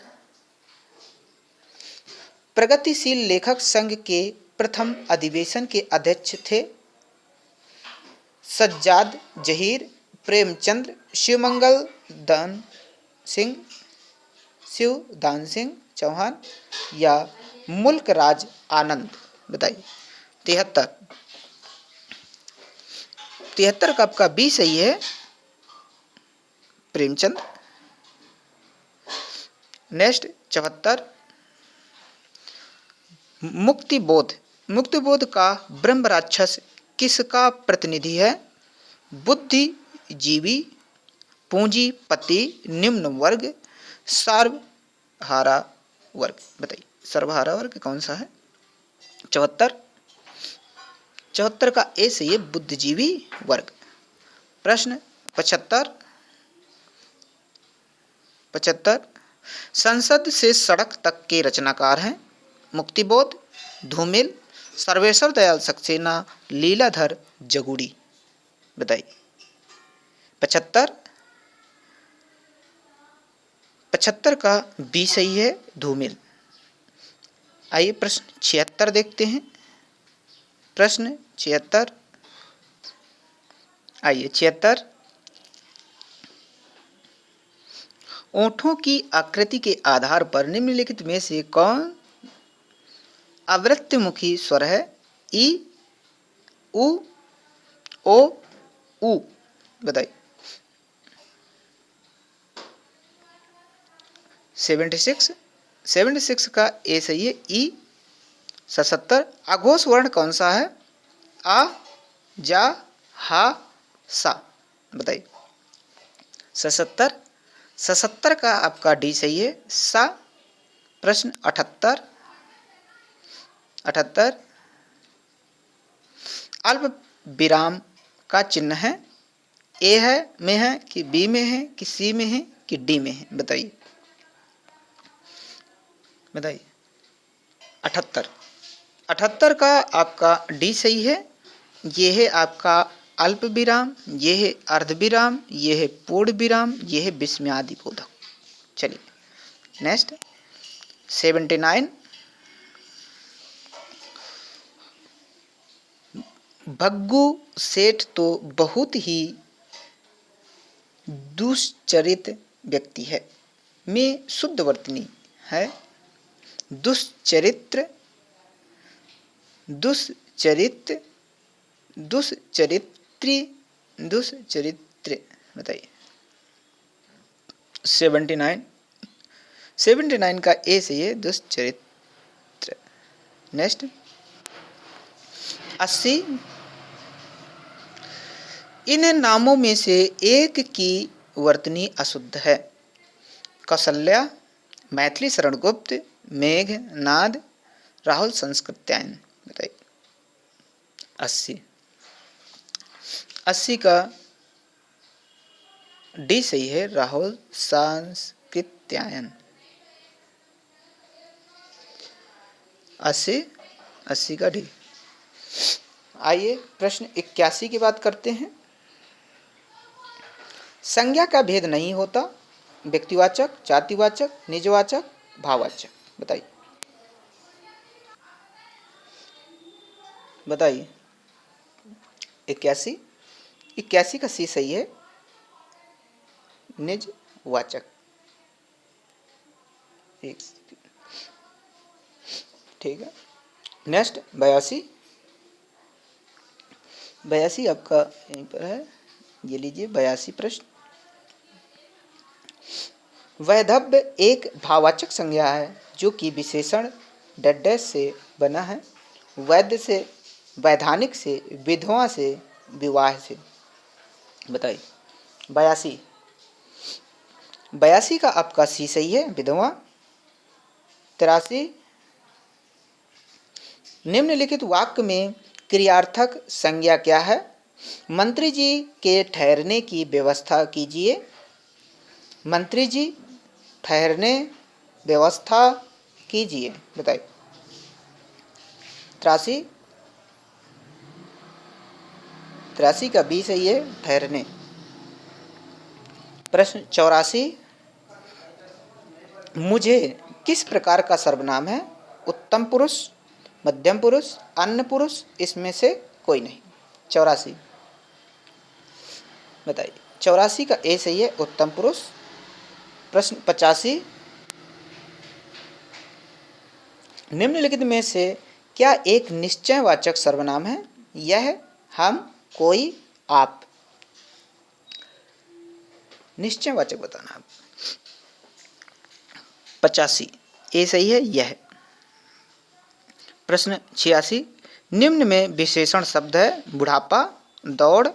प्रगतिशील लेखक संघ के प्रथम अधिवेशन के अध्यक्ष थे, सज्जाद जहीर, प्रेमचंद्र, शिवदान सिंह चौहान या मुल्क राज आनंद, बताइए। 73 का आपका बी सही है, प्रेमचंद। नेक्स्ट 74 मुक्तिबोध का ब्रह्म राक्षस किसका प्रतिनिधि है, बुद्धिजीवी, पूंजीपति, निम्न वर्ग, सर्वहारा वर्ग, बताइए। सर्वहारा वर्ग कौन सा है, 74 का ए सही है, बुद्धिजीवी वर्ग। प्रश्न 75 संसद से सड़क तक के रचनाकार हैं, मुक्तिबोध, धूमिल, सर्वेश्वर दयाल सक्सेना, लीलाधर जगुड़ी, बताइए। 75 का बी सही है, धूमिल। आइए प्रश्न 76 देखते हैं। प्रश्न 76, आइए 76, ओठों की आकृति के आधार पर निम्नलिखित में से कौन अवृत्तमुखी स्वर है? ई, उ, ओ, उ। बताइए। 76 का ए सही है, ई। 77, अघोष वर्ण कौन सा है? आ, जा, हा, सा। बताइए। 77 का आपका डी सही है, सा। प्रश्न 78, अल्प विराम का चिन्ह है? ए है में है कि बी में है कि सी में है कि डी में है? बताइए। 78 का आपका डी सही है। ये है आपका अल्प विराम, ये है अर्ध विराम, ये है पूर्ण विराम, ये है विस्मयादि बोधक। चलिए नेक्स्ट 79, भग्गू सेठ तो बहुत ही दुष्चरित व्यक्ति है में शुद्ध वर्तनी है? दुष्चरित्र, दुष्चरित्र, दुष्चरित्री, दुष्चरित्र। बताइए। 79 का ए से ये दुष्चरित्र। नेक्स्ट 80, इन नामों में से एक की वर्तनी अशुद्ध है? कौशल्या, मैथिली शरण गुप्त, मेघ नाद, राहुल संस्कृत्यायन। बताइए। 80 का डी सही है, राहुल संस्कृत्यायन। 80 का डी। आइए प्रश्न 81 की बात करते हैं। संज्ञा का भेद नहीं होता, व्यक्तिवाचक, जातिवाचक, निजवाचक, भाववाचक। बताइए। 81 का सी सही है, निजवाचक। ठीक है। नेक्स्ट 82 आपका यहीं पर है, ये लीजिए 82 प्रश्न। वैधव्य एक भाववाचक संज्ञा है जो कि विशेषण डैश से बना है। वैध से, वैधानिक से, विधवा से, विवाह से। बताइए। 82 का आपका सी सही है, विधवा। 83, निम्नलिखित वाक्य में क्रियार्थक संज्ञा क्या है? मंत्री जी के ठहरने की व्यवस्था कीजिए। मंत्री जी ठहरने व्यवस्था कीजिए। बताइए। 83 का बी सही है, ठहरने। प्रश्न 84, मुझे किस प्रकार का सर्वनाम है? उत्तम पुरुष, मध्यम पुरुष, अन्य पुरुष, इसमें से कोई नहीं। 84। बताइए। 84 का ए सही है, उत्तम पुरुष। प्रश्न 85, निम्नलिखित में से क्या एक निश्चयवाचक सर्वनाम है? यह, हम, कोई, आप। निश्चयवाचक बताना आप। 85 ए सही है, यह। प्रश्न 86, निम्न में विशेषण शब्द है? बुढ़ापा, दौड़,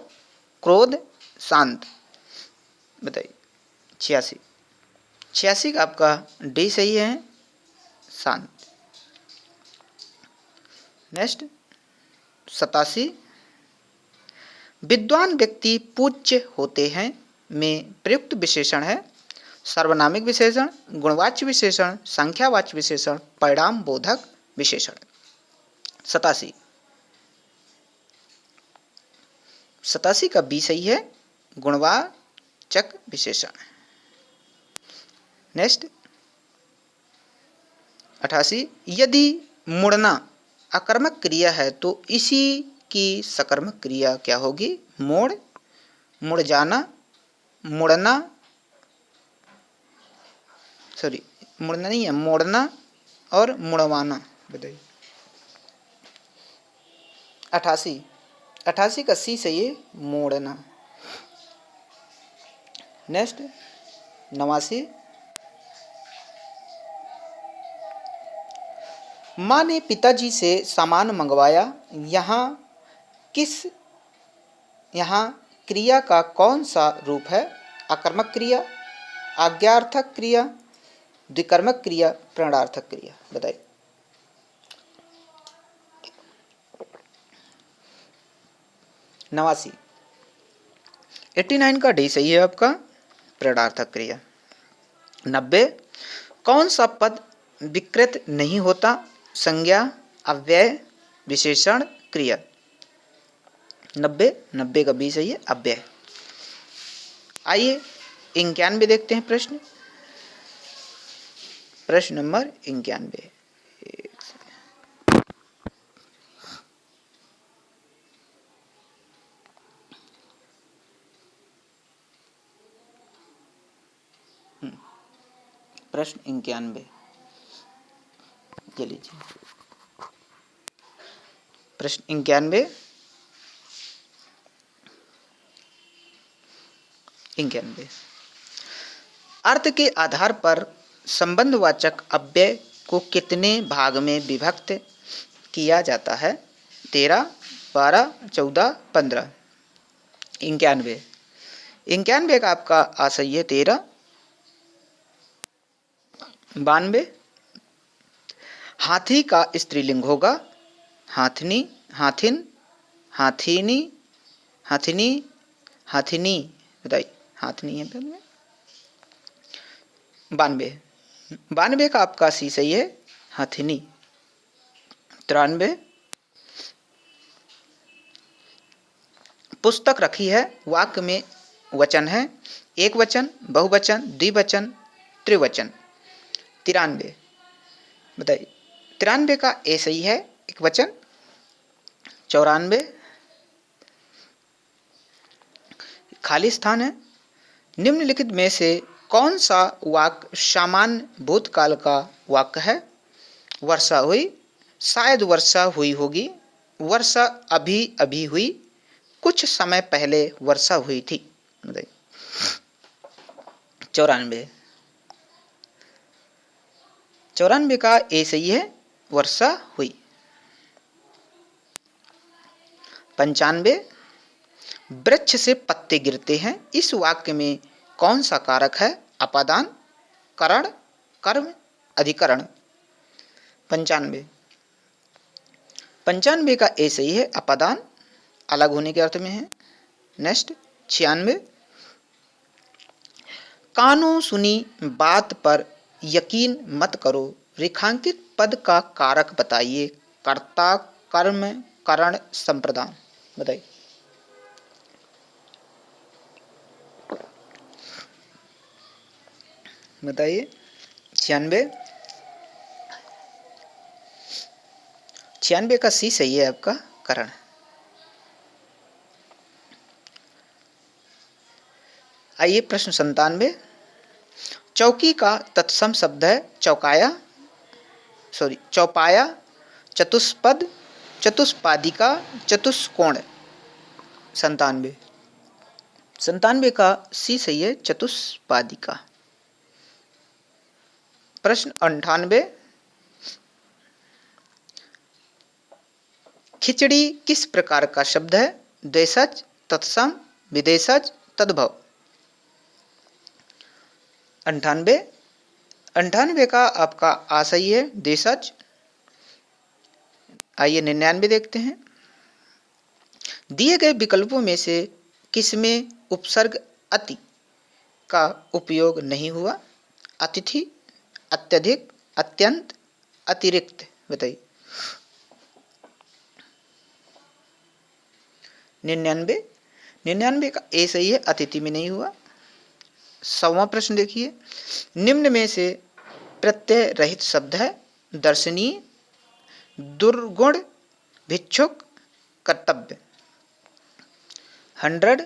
क्रोध, शांत। बताइए। 86 का आपका डी सही है, शांत। नेक्स्ट 87, विद्वान व्यक्ति पूज्य होते हैं में प्रयुक्त विशेषण है? सर्वनामिक विशेषण, गुणवाच्य विशेषण, संख्यावाच्य विशेषण, परिणाम बोधक विशेषण। 87 का बी सही है, गुणवाचक विशेषण। नेक्स्ट 88, यदि मुड़ना अकर्मक क्रिया है तो इसी की सकर्मक क्रिया क्या होगी? मोड़, मुड़ जाना, मुड़ना, सॉरी मुड़ना नहीं है, मोड़ना और मुड़वाना। बताइए 88, 88 का सी सही है, मोड़ना। नेक्स्ट 89, माँ ने पिताजी से सामान मंगवाया। यहाँ क्रिया का कौन सा रूप है? आकर्मक क्रिया, आज्ञार्थक क्रिया, द्विकर्मक क्रिया, प्रणयार्थक क्रिया। बताइए 89, 89 का डी सही है आपका, प्रणयार्थक क्रिया। 90, कौन सा पद विकृत नहीं होता? संज्ञा, अव्यय, विशेषण, क्रिया। 90 का बी सही है, अव्यय। आइए 91 देखते हैं प्रश्न। प्रश्न नंबर 91। प्रश्न 91 के लीजिए। प्रश्न 91 अर्थ के आधार पर संबंधवाचक अव्यय को कितने भाग में विभक्त किया जाता है? 13, 12, 14, 15। 91 का आपका आ सही है 13। 92, हाथी का स्त्रीलिंग होगा हाथनी, हाथिन, हाथीनी, हाथिनी, हाथिनी। बताइए हाथनी है। 92 का आपका सी सही है, हाथिनी। 93, पुस्तक रखी है, वाक्य में वचन है, एक वचन, बहुवचन, द्विवचन, त्रिवचन। 93, बताइए 93 का ए सही है, एक वचन। 94, खाली स्थान है। निम्नलिखित में से कौन सा वाक्य सामान्य भूतकाल का वाक्य है? वर्षा हुई, शायद वर्षा हुई होगी, वर्षा अभी अभी हुई, कुछ समय पहले वर्षा हुई थी। 94 का ए सही है, वर्षा हुई। 95, वृक्ष से पत्ते गिरते हैं, इस वाक्य में कौन सा कारक है? अपादान, करण, कर्म, अधिकरण। 95 का ए सही है, अपादान, अलग होने के अर्थ में है। नेक्स्ट 96, कानों सुनी बात पर यकीन मत करो, रेखांकित पद का कारक बताइए। कर्ता, कर्म, करण, संप्रदान। बताइए 96 का सी सही है आपका, करण। आइए प्रश्न 97, चौकी का तत्सम शब्द है चौपाया, चतुष्पद, चतुष्पादिका, चतुष्कोण। 97 का सी सही है, चतुष्पादिका। प्रश्न 98, खिचड़ी किस प्रकार का शब्द है? द्वेषज, तत्सम, विदेशज, तद्भव। 98 का आपका आ सही है, देशज। आइए 99 देखते हैं। दिए गए विकल्पों में से किसमें उपसर्ग अति का उपयोग नहीं हुआ? अतिथि, अत्यधिक, अत्यंत, अतिरिक्त। बताइए 99 का ए सही है, अतिथि में नहीं हुआ। 100वां प्रश्न देखिए, निम्न में से प्रत्यय रहित शब्द है? दर्शनीय, दुर्गुण भिक्षुक कर्तव्य। 100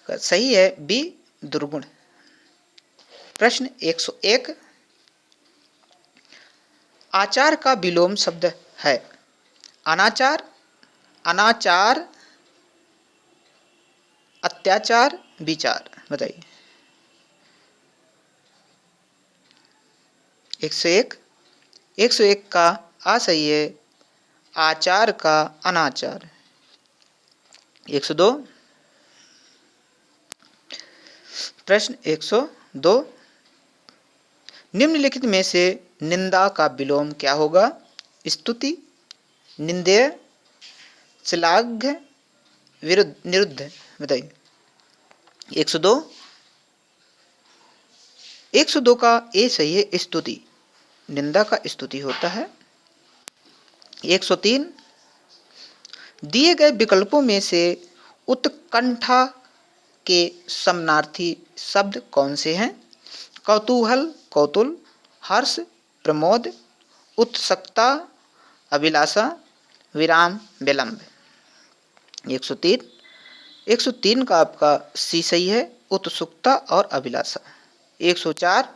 का सही है बी दुर्गुण। प्रश्न 101 आचार का विलोम शब्द है अनाचार, अनाचार, अत्याचार, विचार। बताइए। 101 का आ सही है आचार का अनाचार। 102 प्रश्न 102 निम्नलिखित में से निंदा का विलोम क्या होगा? स्तुति, निंदेय, श्लाघ्य, विरुद्ध, निरुद्ध। बताइए। 102 का ए सही है स्तुति, निंदा का स्तुति होता है। 103 दिए गए विकल्पों में से उत्कंठा के समानार्थी शब्द कौन से हैं? कौतूहल, कौतुल, हर्ष, प्रमोद, उत्सुकता, अभिलाषा, विराम, विलंब। 103 का आपका सी सही है उत्सुकता और अभिलाषा। 104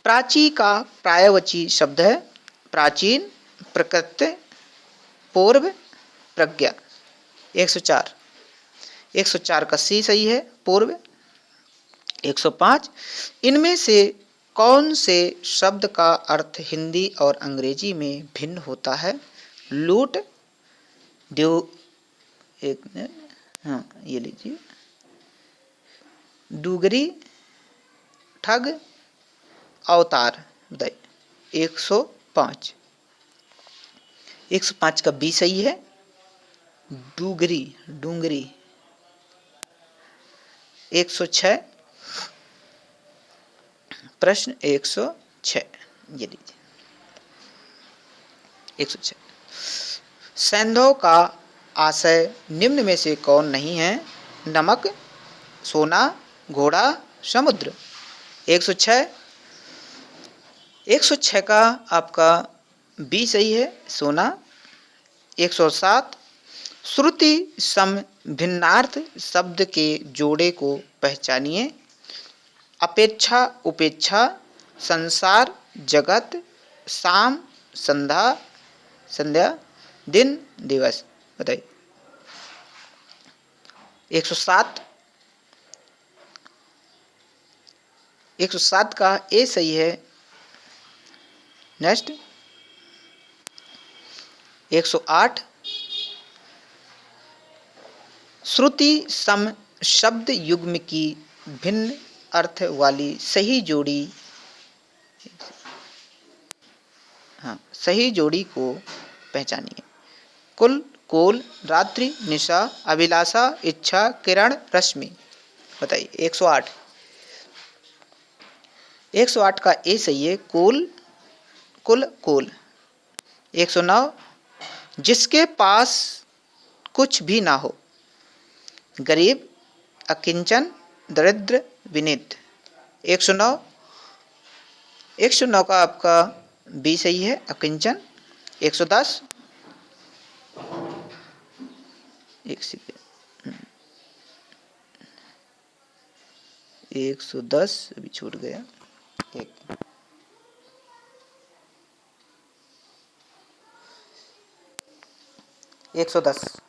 प्राची का प्रायवाची शब्द है प्राचीन, प्रकृति, पूर्व, प्रज्ञा। 104 का सी सही है पूर्व। 105 इनमें से कौन से शब्द का अर्थ हिंदी और अंग्रेजी में भिन्न होता है? लूट, हाँ ये लीजिए, डूगरी, ठग, अवतार। बताइए। 105 का बी सही है डूगरी, डूंगरी। 106 प्रश्न 106 ये लीजिए। 106 सैंधव का आशय निम्न में से कौन नहीं है? नमक, सोना, घोड़ा, समुद्र। 106 का आपका बी सही है सोना। 107 श्रुति सम भिन्नार्थ शब्द के जोड़े को पहचानिए। अपेक्षा, उपेक्षा, संसार, जगत, शाम, संध्या, संध्या, दिन, दिवस। बताइए। 107 का ए सही है। नेक्स्ट 108 श्रुति सम शब्द युग्म की भिन्न अर्थ वाली सही जोड़ी, हाँ सही जोड़ी को पहचानिए। कुल, कोल, रात्रि, निशा, अभिलाषा, इच्छा, किरण, रश्मि। बताइए। 108 का ए सही है कुल, कुल, कोल। 109 जिसके पास कुछ भी ना हो, गरीब, अकिंचन, दरिद्र, विनीत। 109 का आपका बी सही है अकिंचन। 110 110 अभी छूट गया एक। 110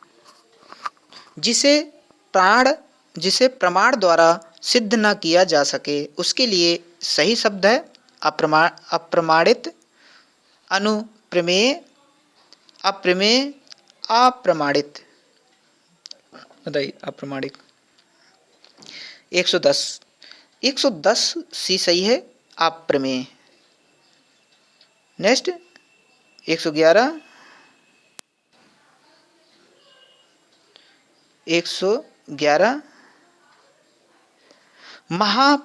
जिसे प्रमाण द्वारा सिद्ध न किया जा सके उसके लिए सही शब्द है अप्रमाणित, अनुप्रमेय, अप्रमेय, अप्रमाणित। बताइए। अप्रमाणित। 110 सी सही है अप्रमेय। नेक्स्ट 111 महा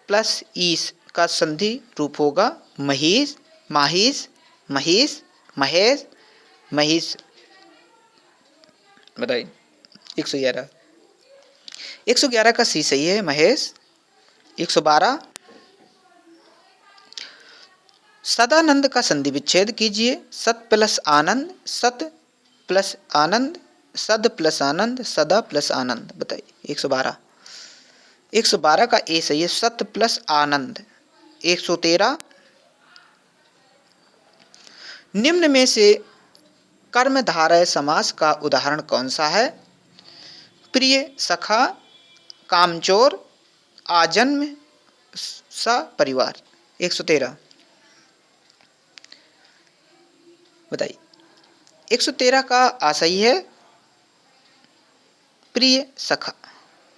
प्लस ईस का संधि रूप होगा महीस, माहिस, महीस, महेश, महिष। बताइए। 111 का सी सही है महेश। 112 सदानंद का संधि विच्छेद कीजिए। सत प्लस आनंद, सत प्लस आनंद, सद प्लस आनंद, सदा प्लस आनंद। बताइए 112। 112 का ए सही है, सत प्लस आनंद। 113, निम्न में से कर्मधारय समास का उदाहरण कौन सा है? प्रिय, सखा, कामचोर, आजन्म, सपरिवार। 113 बताइए। 113 का आ सही है प्रिय, सखा।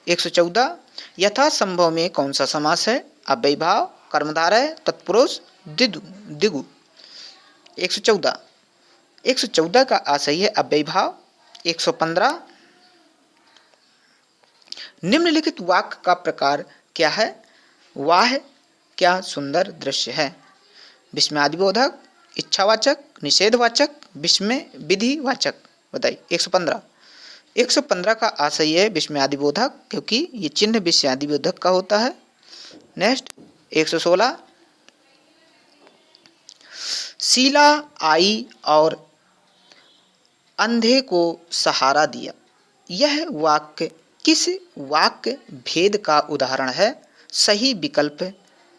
114, यथा संभव में कौन सा समास है? अव्ययीभाव, कर्मधारय, तत्पुरुष, द्विगु। 114 114 का आ सही है अव्ययीभाव। 115, निम्नलिखित वाक्य का प्रकार क्या है? वाह क्या सुंदर दृश्य है। विस्मयादिबोधक, इच्छावाचक, निषेधवाचक, विस्मय विधिवाचक। बताइए 115। 115 का आ सही है विस्मयादिबोधक, क्योंकि ये चिन्ह विस्मयादिबोधक का होता है। नेक्स्ट 116, शीला आई और अंधे को सहारा दिया। यह वाक्य किस वाक्य भेद का उदाहरण है? सही विकल्प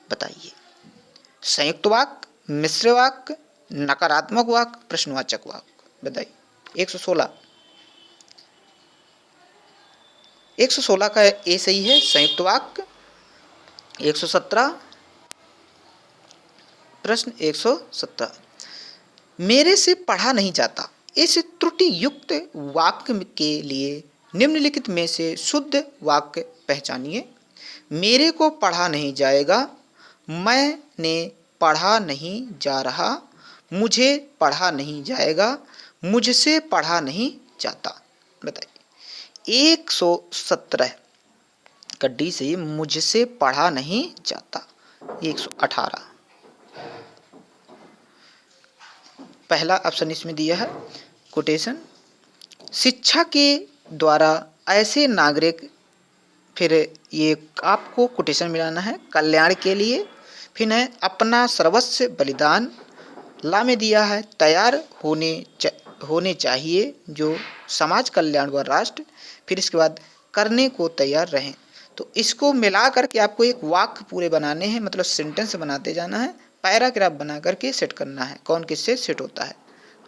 बताइए। संयुक्त वाक्य, मिश्र वाक्य, नकारात्मक वाक्य, प्रश्नवाचक वाक्य। बताइए 116। 116 का ए सही है संयुक्त वाक्य। 117 प्रश्न 117, मेरे से पढ़ा नहीं जाता। इस त्रुटि युक्त वाक्य के लिए निम्नलिखित में से शुद्ध वाक्य पहचानिए। मेरे को पढ़ा नहीं जाएगा, मैंने पढ़ा नहीं जा रहा, मुझे पढ़ा नहीं जाएगा, मुझसे पढ़ा नहीं जाता। बताइए 117 का डी से मुझसे पढ़ा नहीं जाता। 118 पहला ऑप्शन इसमें दिया है कोटेशन। शिक्षा के द्वारा ऐसे नागरिक, फिर ये आपको कोटेशन मिलाना है, कल्याण के लिए, फिर है अपना सर्वस्व बलिदान, ला में दिया है तैयार होने चाहिए जो समाज कल्याण व राष्ट्र, फिर इसके बाद करने को तैयार रहें। तो इसको मिला करके आपको एक वाक्य पूरे बनाने हैं, मतलब सेंटेंस बनाते जाना है, पैराग्राफ बना करके सेट करना है कौन किससे सेट होता है।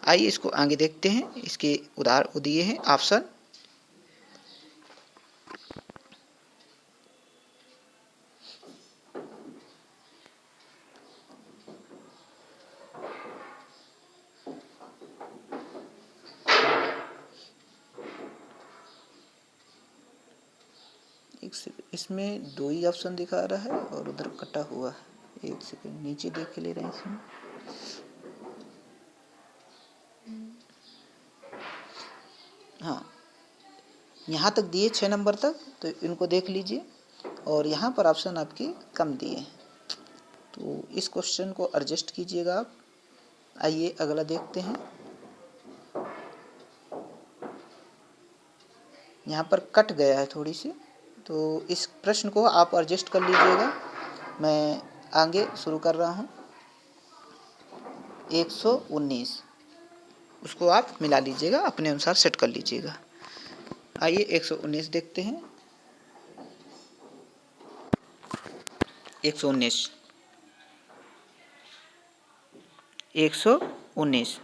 आइए इसको आगे देखते हैं। इसके उदाहरण दिए हैं ऑप्शन। इसमें दो ही ऑप्शन दिखा रहा है और उधर कटा हुआ है। एक सेकंड नीचे देख के ले रहे हैं इसमें। हाँ, यहाँ तक दिए 6 नंबर तक, तो इनको देख लीजिए और यहाँ पर ऑप्शन आपके कम दिए, तो इस क्वेश्चन को एडजस्ट कीजिएगा आप। आइए अगला देखते हैं। यहाँ पर कट गया है थोड़ी सी, तो इस प्रश्न को आप एडजस्ट कर लीजिएगा। मैं आगे शुरू कर रहा हूँ। 119 उसको आप मिला लीजिएगा, अपने अनुसार सेट कर लीजिएगा। आइए 119 देखते हैं। 119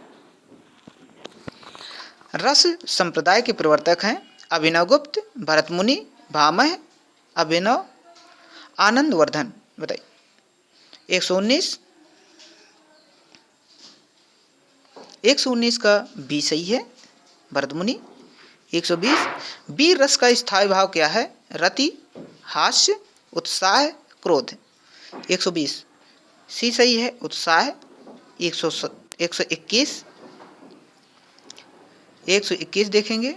रस संप्रदाय के प्रवर्तक हैं अभिनवगुप्त, भरतमुनि, भामह, अभिनव, आनंदवर्धन। बताइए 119 का बी सही है भरतमुनि। 120 वीर रस का स्थायी भाव क्या है? रति, हास्य, उत्साह, क्रोध। 120 सी सही है उत्साह। 121 देखेंगे।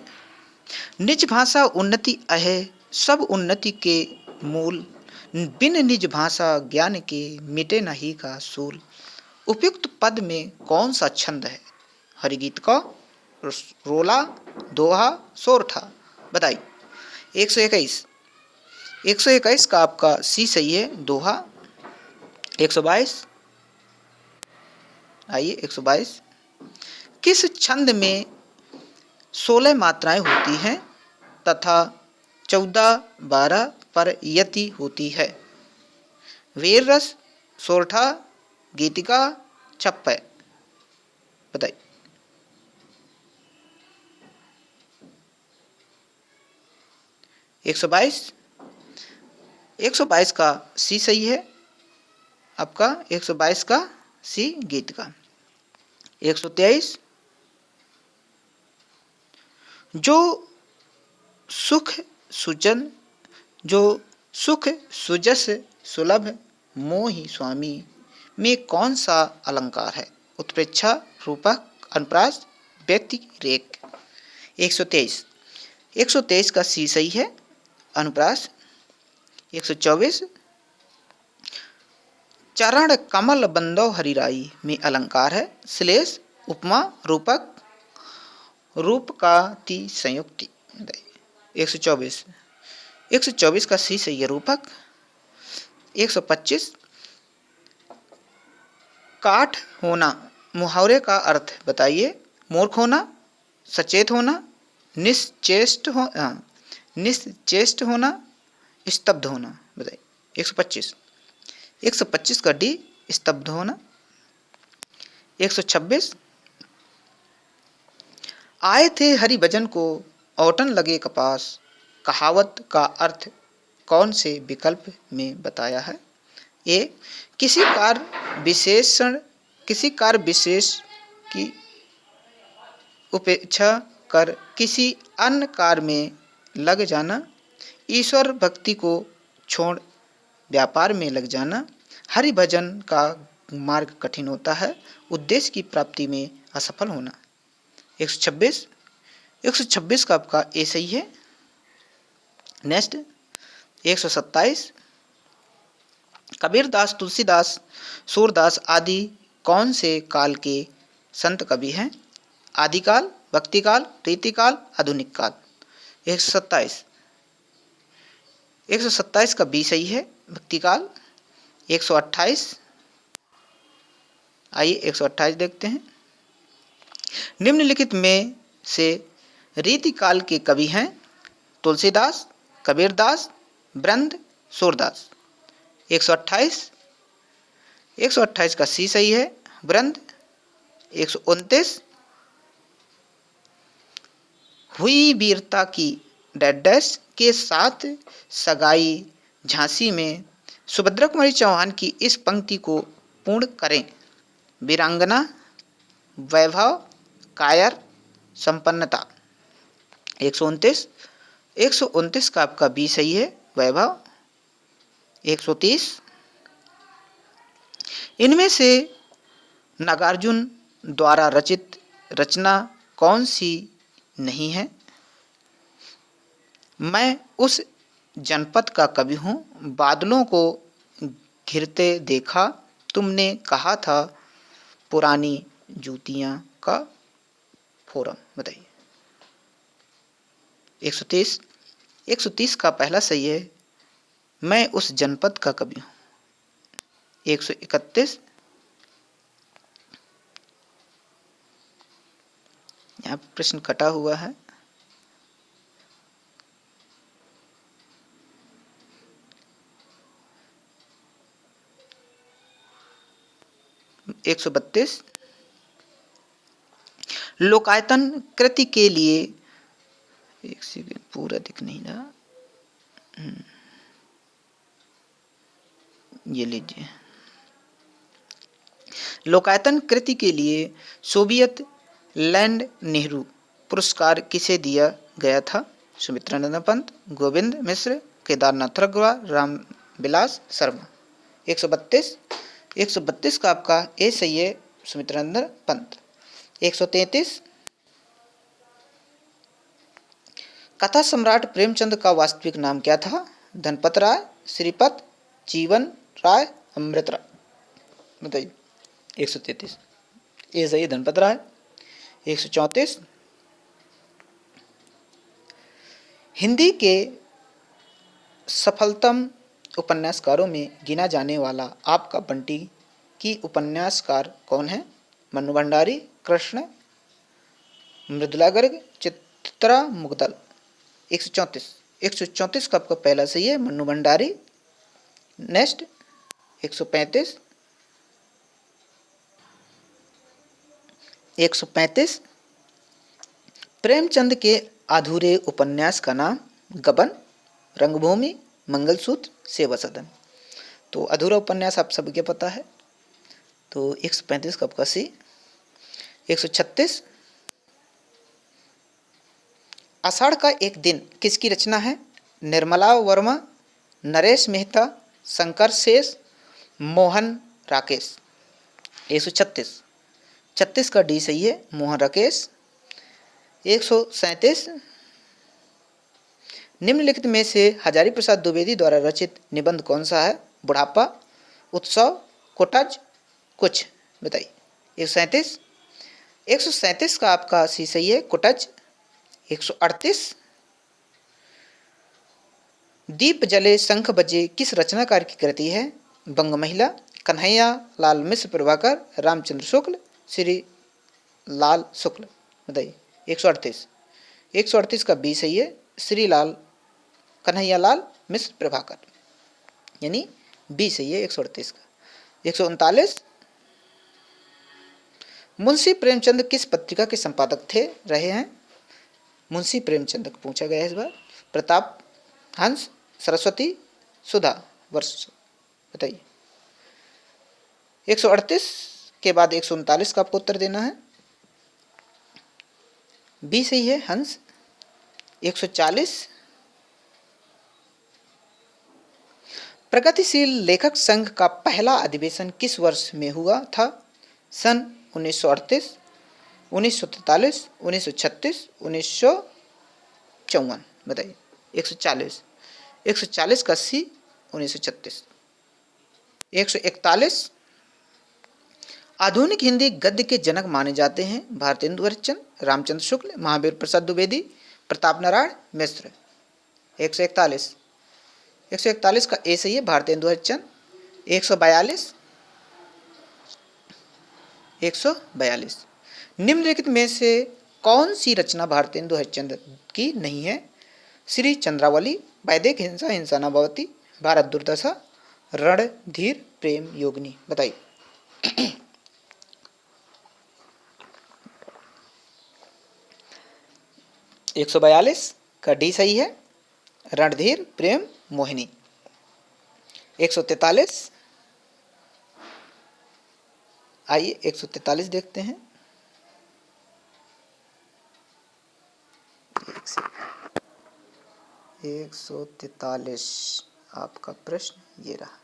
निज भाषा उन्नति अहे सब उन्नति के मूल, बिन निज भाषा ज्ञान के मिटे नहीं का सूल। उपयुक्त पद में कौन सा छंद है? हरिगीत का, रोला, दोहा, सोरठा। बताइए 121 का आपका सी सही है दोहा। 122 आइए 122। किस छंद में 16 मात्राएं होती हैं तथा 14-12 पर यति होती है? वीर रस, सोरठा, गीतिका, छप्पय। बताइए। 122। 122 का सी सही है आपका। 122 का सी गीतिका। 123। जो सुख सुजन जो सुख सुजस सुलभ मोहि स्वामी में कौन सा अलंकार है? उत्प्रेक्षा, रूपक, अनुप्रास, व्यक्ति रेख। 123। 123 का सी सही है, अनुप्रास। 124। चरण कमल बंदो हरिराई में अलंकार है श्लेष, उपमा, रूपक, रूप का ती संयुक्ति। 124। 124 का सी सही है, रूपक। 125। काठ होना मुहावरे का अर्थ बताइए। मूर्ख होना, सचेत होना, निश्चेष्ट होना, स्तब्ध होना। बताइए। 125। 125 का डी स्तब्ध होना। 126। आए थे हरि भजन को औटन लगे कपास कहावत का अर्थ कौन से विकल्प में बताया है? ए किसी कार्य विशेष की उपेक्षा कर किसी अन्य कार्य में लग जाना, ईश्वर भक्ति को छोड़ व्यापार में लग जाना, हरि भजन का मार्ग कठिन होता है, उद्देश्य की प्राप्ति में असफल होना। 126। 126 का आपका ए सही है। नेक्स्ट 127। कबीरदास, तुलसीदास, सूरदास आदि कौन से काल के संत कवि हैं? आदिकाल, भक्तिकाल, प्रीतिकाल, आधुनिक काल। 127। 127 का बी सही है, भक्तिकाल। 128। आइए 128 देखते हैं। निम्नलिखित में से रीतिकाल के कवि हैं? तुलसीदास, कबीरदास, ब्रंद, सूरदास। 128। 128 का सी सही है, ब्रंद। 129। हुई वीरता की डैश के साथ सगाई झांसी में सुभद्रा कुमारी चौहान की इस पंक्ति को पूर्ण करें। वीरांगना, वैभव, कायर, संपन्नता। 129। 129 का आपका बी सही है, वैभव। 130। इनमें से नागार्जुन द्वारा रचित रचना कौन सी नहीं है? मैं उस जनपद का कवि हूँ, बादलों को घिरते देखा, तुमने कहा था पुरानी जूतियाँ का फोरम। बताइए। 130। 130 का पहला सही है, मैं उस जनपद का कवि हूँ। 131। यहाँ प्रश्न कटा हुआ है। 132। लोकायतन कृति के लिए एक सेकंड, पूरा दिख नहीं रहा, ये लीजिए। लोकायतन कृति के लिए सोवियत लैंड नेहरू पुरस्कार किसे दिया गया था? सुमित्रानंद पंत, गोविंद मिश्र, केदारनाथ अग्रवाल, रामविलास शर्मा। 132। 132 का आपका ए सही है, सुमित्रानंद पंत। 133। कथा सम्राट प्रेमचंद का वास्तविक नाम क्या था? धनपत राय, श्रीपत, जीवन राय, अमृत राय। बताइए। 133 ए सही, धनपत राय। 134। हिंदी के सफलतम उपन्यासकारों में गिना जाने वाला आपका बंटी की उपन्यासकार कौन है? मन्नू भंडारी, कृष्ण, मृदुला गर्ग, चित्रा मुगदल। 134 का आपका पहला सही है, मन्नू भंडारी। नेक्स्ट 135 प्रेमचंद के अधूरे उपन्यास का नाम। गबन, रंगभूमि, मंगलसूत्र, सेवा सदन। तो अधूरा उपन्यास आप सबके पता है, तो 135 का आपका सी। 136 आषाढ़ का एक दिन किसकी रचना है? निर्मला वर्मा, नरेश मेहता, शंकर शेष, मोहन राकेश। 136 का डी सही है, मोहन राकेश। 137 निम्नलिखित में से हजारी प्रसाद द्विवेदी द्वारा रचित निबंध कौन सा है? बुढ़ापा, उत्सव, कोटज, कुछ। बताइए। 137 का आपका सी सही है, कोटज। 138 दीप जले शंख बजे किस रचनाकार की कृति है? बंग महिला, कन्हैया लाल मिश्र प्रभाकर, रामचंद्र शुक्ल, श्री लाल शुक्ल। बताइए। 138 का बी सही है, श्री लाल कन्हैया लाल मिश्र प्रभाकर, यानी बी सही है 138 का। 139 मुंशी प्रेमचंद किस पत्रिका के संपादक रहे हैं? मुंशी प्रेमचंद पूछा गया है इस बार। प्रताप, हंस, सरस्वती, सुधा, वर्ष। बताइए। 138 के बाद 139 का आपको उत्तर देना है, बी सही है, हंस। 140 प्रगतिशील लेखक संघ का पहला अधिवेशन किस वर्ष में हुआ था? सन 1938, 1943, 1936, 1954। बताइए। 140 का सी, 1936। 141 आधुनिक हिंदी गद्य के जनक माने जाते हैं? भारतेंदु हरिश्चंद्र, रामचंद्र शुक्ल, महावीर प्रसाद द्विवेदी, प्रताप नारायण मिश्र। 141 का ए सही है, भारतेंदु हरिश्चंद्र। 142 निम्नलिखित में से कौन सी रचना भारतेंदु हरिश्चंद्र की नहीं है? श्री चंद्रावली, वैदिक हिंसा हिंसा न भवति, भारत दुर्दशा, रणधीर प्रेम योगिनी। बताइए। 142 का डी सही है, रणधीर प्रेम मोहिनी। 143 आइए 143 देखते हैं। 143 आपका प्रश्न ये रहा।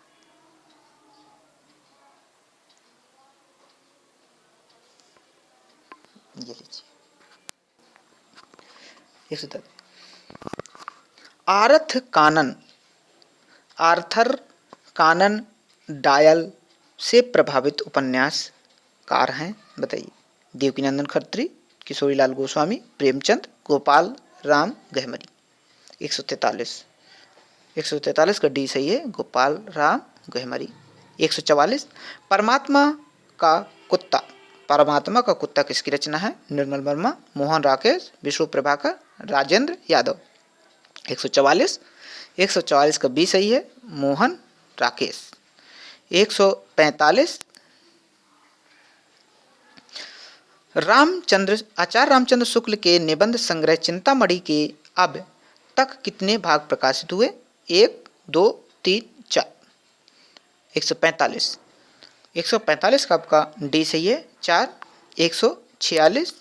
ये लीजिए। 143 आर्थर कानन डायल से प्रभावित उपन्यासकार हैं? बताइए। देवकीनंदन खत्री, किशोरीलाल गोस्वामी, प्रेमचंद, गोपाल राम गहमरी। 143 का डी सही है, गोपाल राम गहमरी। 144 परमात्मा का कुत्ता किसकी रचना है? निर्मल वर्मा, मोहन राकेश, विष्णु प्रभाकर, राजेंद्र यादव। 144 का बी सही है, मोहन राकेश। 145 आचार्य रामचंद्र शुक्ल के निबंध संग्रह चिंतामणि के अब तक कितने भाग प्रकाशित हुए? 1, 2, 3, 4। 145 का आपका डी सही है, 4। 146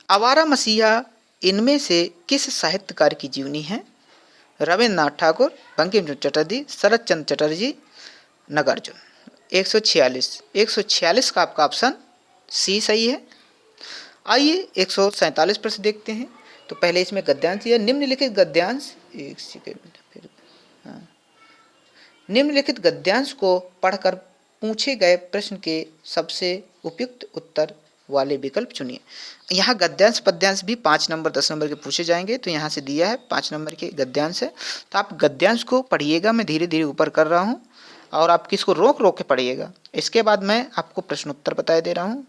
आवारा मसीहा इनमें से किस साहित्यकार की जीवनी है? रविन्द्रनाथ ठाकुर, बंकिम चंद्र चटर्जी, शरद चंद्र चटर्जी, नागार्जुन। 146 का आपका ऑप्शन सी सही है। आइए 147 प्रश्न देखते हैं। तो पहले इसमें गद्यांश दिया, निम्नलिखित गद्यांश, एक सेकेंड फिर, हाँ, निम्नलिखित गद्यांश को पढ़कर पूछे गए प्रश्न के सबसे उपयुक्त उत्तर वाले विकल्प चुनिए। यहाँ गद्यांश पद्यांश भी 5 नंबर 10 नंबर के पूछे जाएंगे, तो यहाँ से दिया है 5 नंबर के गद्यांश है, तो आप गद्यांश को पढ़िएगा। मैं धीरे धीरे ऊपर कर रहा हूँ, और आप किसको रोक रोक के पढ़िएगा। इसके बाद मैं आपको प्रश्न उत्तर बता दे रहा हूँ,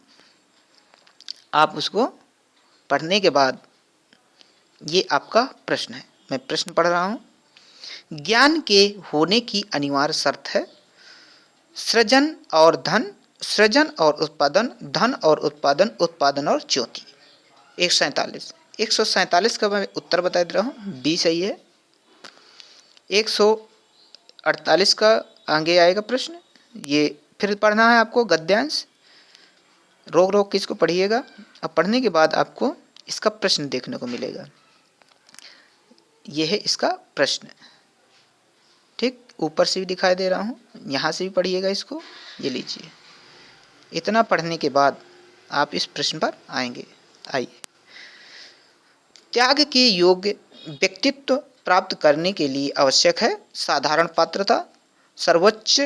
आप उसको पढ़ने के बाद ये आपका प्रश्न है। मैं प्रश्न पढ़ रहा हूँ। ज्ञान के होने की अनिवार्य शर्त है सृजन और धन, सृजन और उत्पादन, धन और उत्पादन, उत्पादन और ज्योति। 147 147 का मैं उत्तर बता दे रहा हूँ, बी सही है। 148 का आगे आएगा प्रश्न, ये फिर पढ़ना है आपको गद्यांश, रोक रोक के इसको पढ़िएगा। अब पढ़ने के बाद आपको इसका प्रश्न देखने को मिलेगा। यह है इसका प्रश्न, ठीक, ऊपर से भी दिखाई दे रहा हूँ, यहाँ से भी पढ़िएगा इसको। ये लीजिए, इतना पढ़ने के बाद आप इस प्रश्न पर आएंगे। आइए, त्याग के योग्य व्यक्तित्व प्राप्त करने के लिए आवश्यक है साधारण पात्रता, सर्वोच्च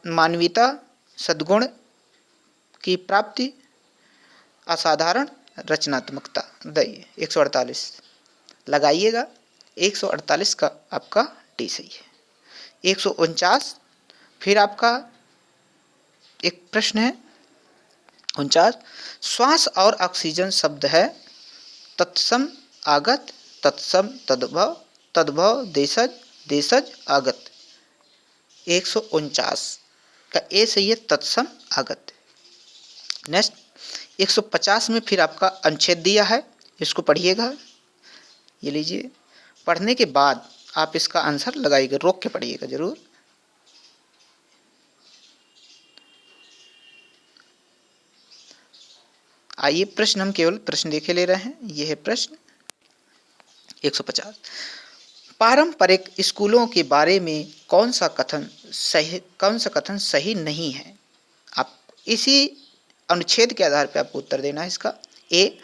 मानवीयता, सद्गुण की प्राप्ति, असाधारण रचनात्मकता। दैए 148 लगाइएगा। 148 का आपका डी सही है। 149 फिर आपका एक प्रश्न है 49। श्वास और ऑक्सीजन शब्द है तत्सम आगत, तत्सम तद्भव, तद्भव देशज, देशज आगत। 149 का ए सही है, तत्सम आगत। नेक्स्ट 150 में फिर आपका अनुच्छेद दिया है, इसको पढ़िएगा। ये लीजिए, पढ़ने के बाद आप इसका आंसर लगाइएगा, रोक के पढ़िएगा जरूर। आइए, प्रश्न हम केवल प्रश्न देखे ले रहे हैं। यह है प्रश्न 150। पारंपरिक स्कूलों के बारे में कौन सा कथन सही नहीं है? आप इसी अनुच्छेद के आधार पर आपको उत्तर देना है इसका। ए,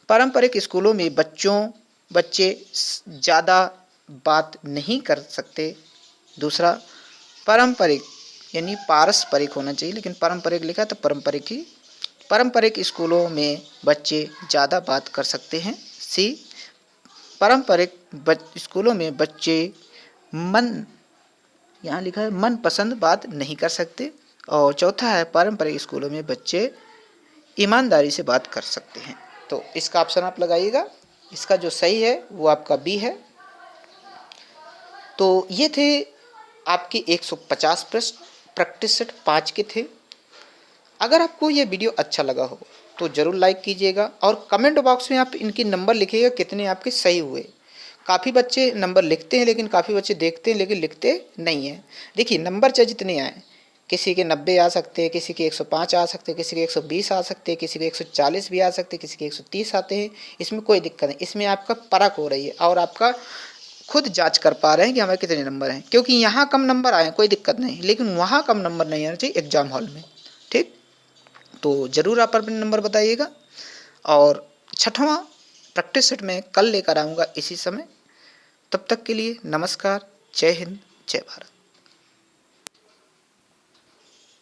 पारंपरिक स्कूलों में बच्चे ज़्यादा बात नहीं कर सकते। दूसरा, पारंपरिक यानी पारस्परिक होना चाहिए, लेकिन पारंपरिक लिखा तो पारंपरिक स्कूलों में बच्चे ज़्यादा बात कर सकते हैं। सी, पारंपरिक स्कूलों में बच्चे यहाँ लिखा है मनपसंद बात नहीं कर सकते। और चौथा है पारंपरिक स्कूलों में बच्चे ईमानदारी से बात कर सकते हैं। तो इसका ऑप्शन आप लगाइएगा। इसका जो सही है वो आपका बी है। तो ये थे आपके 150 प्रश्न, प्रैक्टिस सेट 5 के थे। अगर आपको ये वीडियो अच्छा लगा हो तो ज़रूर लाइक कीजिएगा और कमेंट बॉक्स में आप इनकी नंबर लिखिएगा कितने आपके सही हुए। काफ़ी बच्चे नंबर लिखते हैं, लेकिन काफ़ी बच्चे देखते हैं लेकिन लिखते नहीं हैं। देखिए, नंबर चाहे जितने आए, किसी के 90 आ सकते हैं, किसी के 105 आ सकते हैं, किसी के 120 आ सकते हैं, किसी के 140 भी आ सकते हैं, किसी के 130 आते हैं। इसमें कोई दिक्कत नहीं, इसमें आपका परख हो रही है और आपका खुद जांच कर पा रहे हैं कि हमारे कितने नंबर हैं। क्योंकि यहाँ कम नंबर आए कोई दिक्कत नहीं, लेकिन वहाँ कम नंबर नहीं आना चाहिए एग्जाम हॉल में। ठीक, तो ज़रूर आप अपने नंबर बताइएगा। और 6वां प्रैक्टिस सेट में कल लेकर आऊँगा इसी समय। तब तक के लिए नमस्कार, जय हिंद, जय भारत।